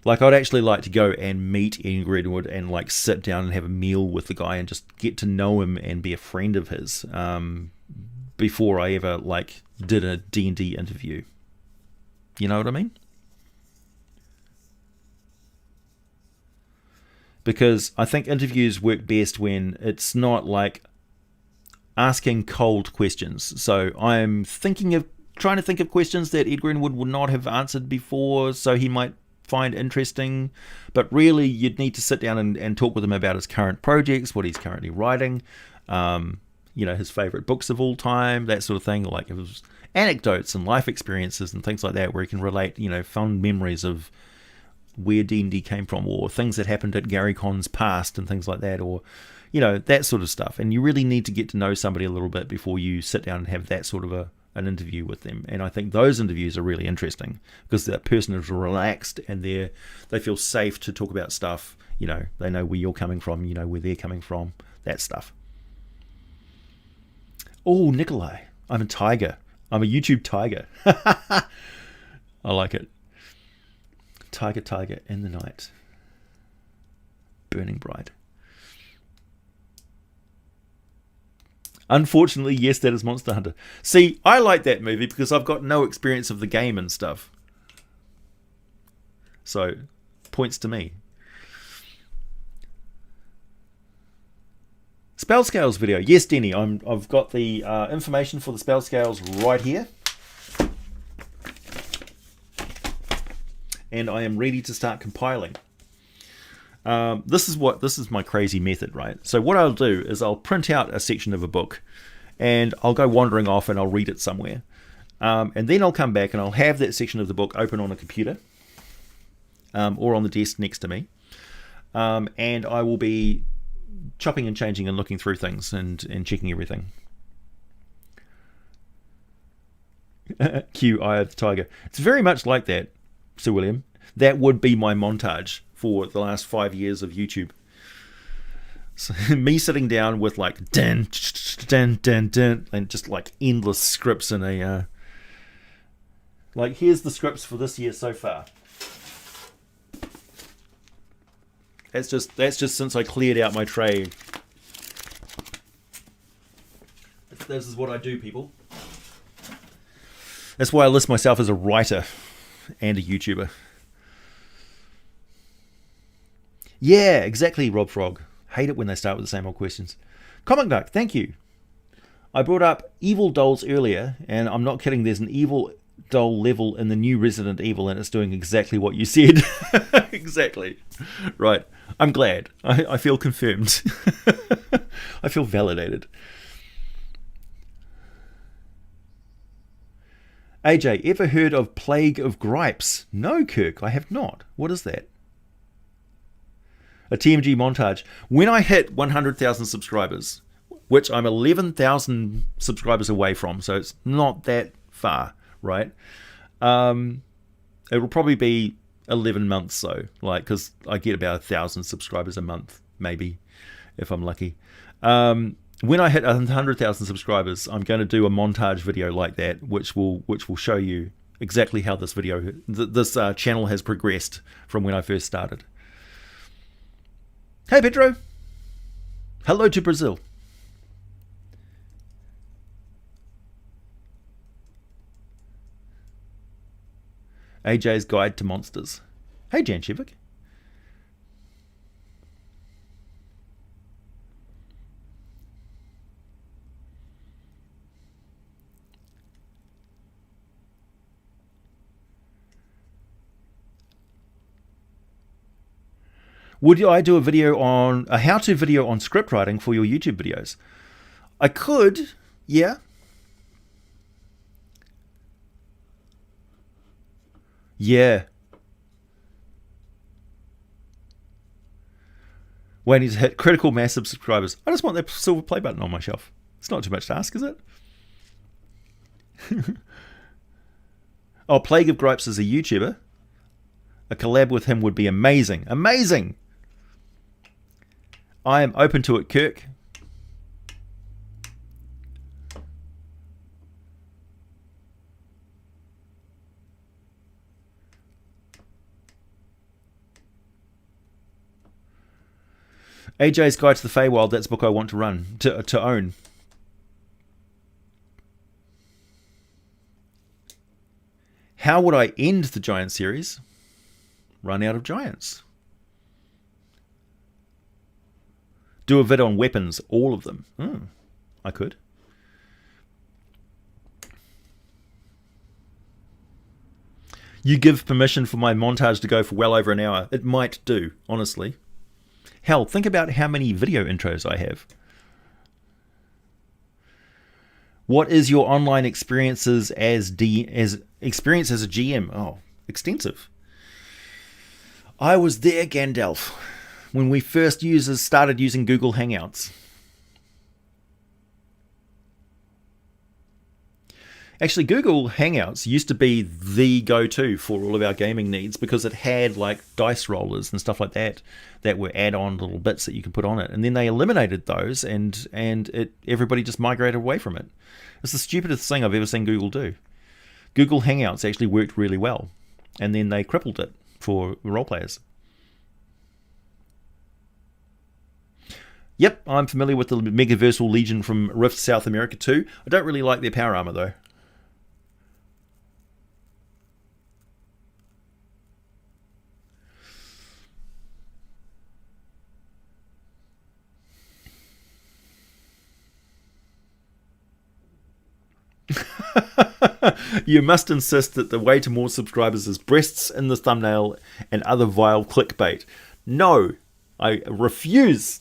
Like, I'd actually like to go and meet Ed Greenwood and like sit down and have a meal with the guy and just get to know him and be a friend of his before I ever like did a D&D interview. You know what I mean? Because I think interviews work best when it's not like asking cold questions. So I'm trying to think of questions that Ed Greenwood would not have answered before, so he might find interesting. But really, you'd need to sit down and talk with him about his current projects, what he's currently writing, his favorite books of all time, that sort of thing. Like his anecdotes and life experiences and things like that, where he can relate, fond memories of where D&D came from, or things that happened at Gary Con's past and things like that, or that sort of stuff. And you really need to get to know somebody a little bit before you sit down and have that sort of an interview with them. And I think those interviews are really interesting because that person is relaxed and they feel safe to talk about stuff. They know where you're coming from, where they're coming from, that stuff. Oh, Nikolai, I'm a tiger. I'm a YouTube tiger. I like it. Tiger, tiger in the night. Burning bright. Unfortunately, yes, that is Monster Hunter. See, I like that movie because I've got no experience of the game and stuff. So, points to me. Spell Scales video. Yes, Denny, I've got the information for the Spell Scales right here. And I am ready to start compiling. This is my crazy method, right? So what I'll do is I'll print out a section of a book, and I'll go wandering off and I'll read it somewhere, and then I'll come back and I'll have that section of the book open on a computer, or on the desk next to me, and I will be chopping and changing and looking through things and checking everything. Q, Eye of the Tiger. It's very much like that, Sir William. That would be my montage for the last 5 years of YouTube. So, me sitting down with like dun, dun, dun, dun, and just like endless scripts in a like, here's the scripts for this year so far. That's just since I cleared out my tray. This is what I do, people. That's why I list myself as a writer and a YouTuber. Yeah, exactly, Rob Frog. Hate it when they start with the same old questions. Comic Duck, thank you. I brought up evil dolls earlier, and I'm not kidding, there's an evil doll level in the new Resident Evil, and it's doing exactly what you said. Exactly. Right. I'm glad. I feel confirmed. I feel validated. AJ, ever heard of Plague of Gripes? No, Kirk, I have not. What is that? A TMG montage. When I hit 100,000 subscribers, which I'm 11,000 subscribers away from, so it's not that far, right? It will probably be 11 months though, like, because I get about 1,000 subscribers a month, maybe, if I'm lucky. When I hit 100,000 subscribers, I'm going to do a montage video like that, which will show you exactly how this channel has progressed from when I first started. Hey Pedro, hello to Brazil. AJ's Guide to Monsters. Hey Jan Shevik. Would I do a how-to video on script writing for your YouTube videos? I could, yeah. Yeah. Waiting to hit critical mass of subscribers. I just want that silver play button on my shelf. It's not too much to ask, is it? Oh, Plague of Gripes is a YouTuber. A collab with him would be amazing. Amazing! I am open to it, Kirk. AJ's Guide to the Feywild, that's a book I want to own. How would I end the Giant series? Run out of giants. Do a vid on weapons, all of them. I could. You give permission for my montage to go for well over an hour. It might do, honestly. Hell, think about how many video intros I have. What is your online experiences as experience as a GM? Oh, extensive. I was there, Gandalf, when we first started using Google Hangouts. Actually, Google Hangouts used to be the go-to for all of our gaming needs because it had like dice rollers and stuff like that were add-on little bits that you could put on it. And then they eliminated those, and everybody just migrated away from it. It's the stupidest thing I've ever seen Google do. Google Hangouts actually worked really well, and then they crippled it for role players. Yep, I'm familiar with the Megaversal Legion from Rift South America too. I don't really like their power armor though. You must insist that the way to more subscribers is breasts in the thumbnail and other vile clickbait. No, I refuse.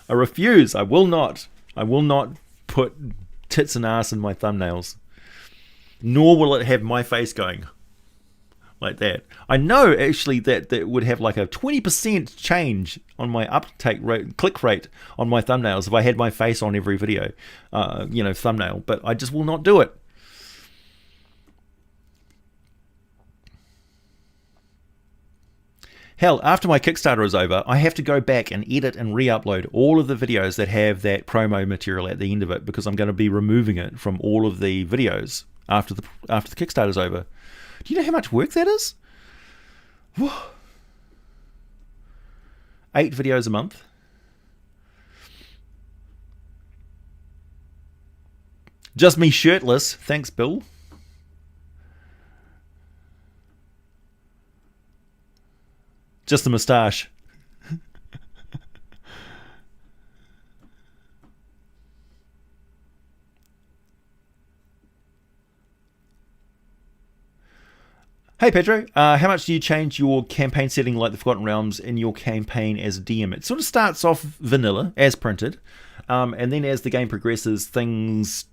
I refuse. I will not. I will not put tits and ass in my thumbnails. Nor will it have my face going like that. I know actually that would have like a 20% change on my uptake rate, click rate on my thumbnails if I had my face on every video, thumbnail. But I just will not do it. Hell, after my Kickstarter is over, I have to go back and edit and re-upload all of the videos that have that promo material at the end of it, because I'm going to be removing it from all of the videos after the Kickstarter is over. Do you know how much work that is? 8 videos a month. Just me shirtless. Thanks, Bill. Just the moustache. Hey Pedro, how much do you change your campaign setting like the Forgotten Realms in your campaign as a DM? It sort of starts off vanilla, as printed, and then as the game progresses, things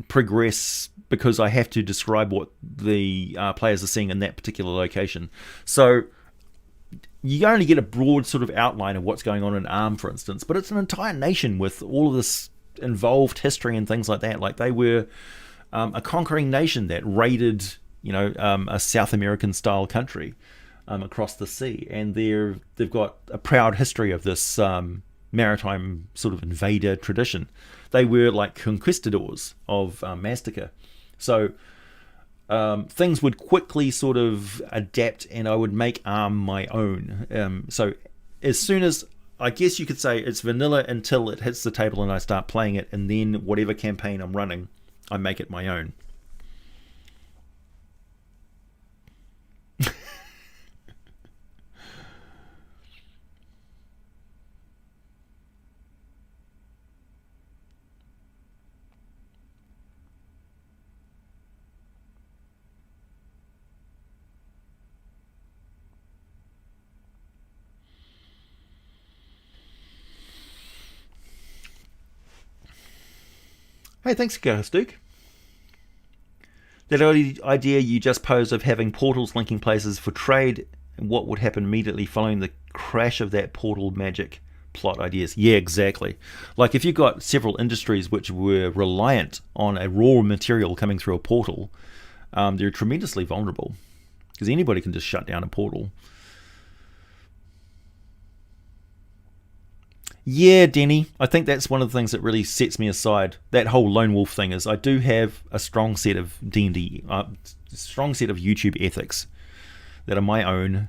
progress because I have to describe what the players are seeing in that particular location. So you only get a broad sort of outline of what's going on in Arm, for instance, but it's an entire nation with all of this involved history and things like that. Like they were a conquering nation that raided, a South American style country across the sea, and they've got a proud history of this maritime sort of invader tradition. They were like conquistadors of Maztica. So things would quickly sort of adapt, and I would make Arm my own. So as soon as, I guess you could say it's vanilla until it hits the table and I start playing it, and then whatever campaign I'm running, I make it my own. Hey, thanks, Gareth Duke. That idea you just posed of having portals linking places for trade, and what would happen immediately following the crash of that portal magic plot ideas. Yeah, exactly. Like if you've got several industries which were reliant on a raw material coming through a portal, they're tremendously vulnerable, because anybody can just shut down a portal. Yeah, Denny, I think that's one of the things that really sets me aside. That whole lone wolf thing is I do have a strong set of D&D, strong set of YouTube ethics that are my own,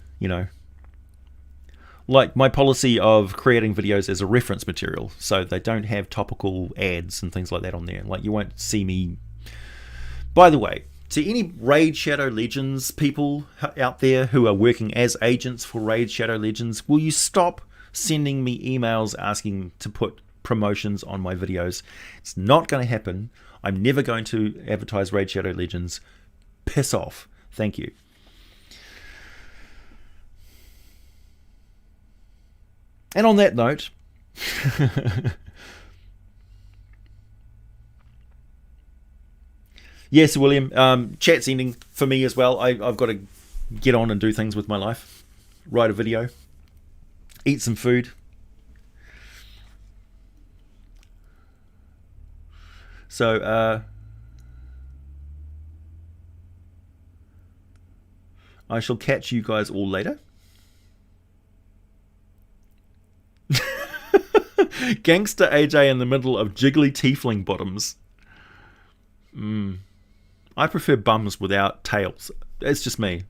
Like my policy of creating videos as a reference material, so they don't have topical ads and things like that on there. Like you won't see me... By the way, to any Raid Shadow Legends people out there who are working as agents for Raid Shadow Legends, will you stop sending me emails asking to put promotions on my videos? It's not going to happen. I'm never going to advertise Raid Shadow Legends. Piss off. Thank you. And on that note, yes, William, chat's ending for me as well. I've got to get on and do things with my life. Write a video. Eat some food. So, I shall catch you guys all later. Gangster AJ in the middle of jiggly tiefling bottoms. I prefer bums without tails. It's just me.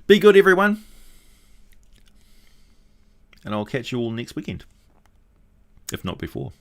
Be good, everyone. And I'll catch you all next weekend, if not before.